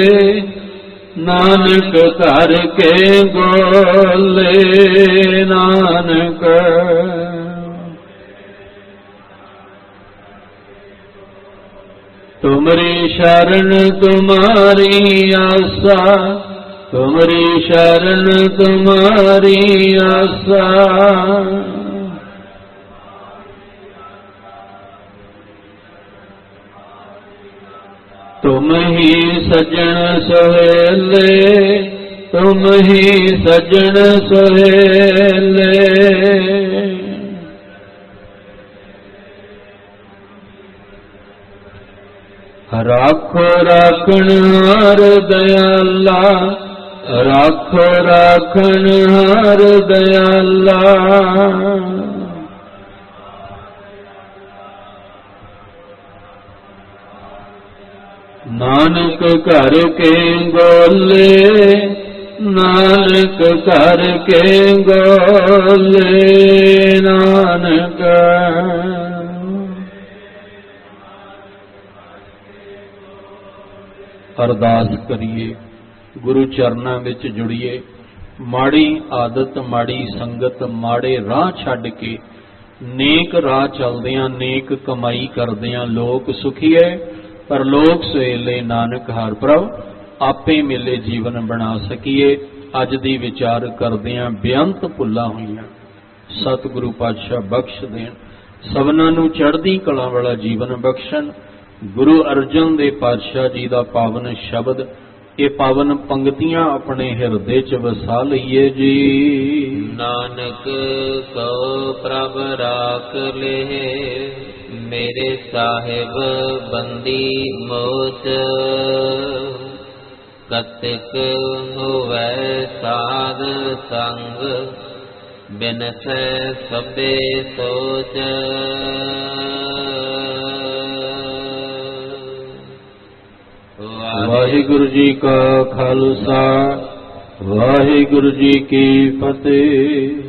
नानक घर के गोले, नानक तुमरी शरण तुम्हारी आसा, तुमरी शरण तुम्हारी आसा। तुम ही सजन सहेले, तुम ही सजन सहेले। राखो राखण हार दयाला, राखो राखण हार दयाला। नानक घर के गोले, नानक घर के गोले, नानक। अरदास करिए, गुरु चरनां विच जुड़िए। माड़ी आदत माड़ी संगत माड़े राह छड्ड के नेक राह चलदियां नेक कमाई करदियां लोक सुखी है, पर लोक सुहेले नानक हर प्रभ आपे मिले जीवन बना सकीए। अज दी विचार करदियां बेअंत भुल्लां होईयां सतगुरु पातशाह बख्श देण, सबनां नूं चढ़दी कला वाला जीवन बख्शण। गुरु अर्जन देव पातशाह जी का पावन शब्द, ये पावन पंक्तियां अपने हिरदे च वसा लईए जी। नानक सो प्रभ राख ले, मेरे साहिब बंदी मोच। कतिक होवै साध संग, बिनसै सबे सोच। वाहिगुरु जी का खालसा, वाहिगुरु जी की फतेह।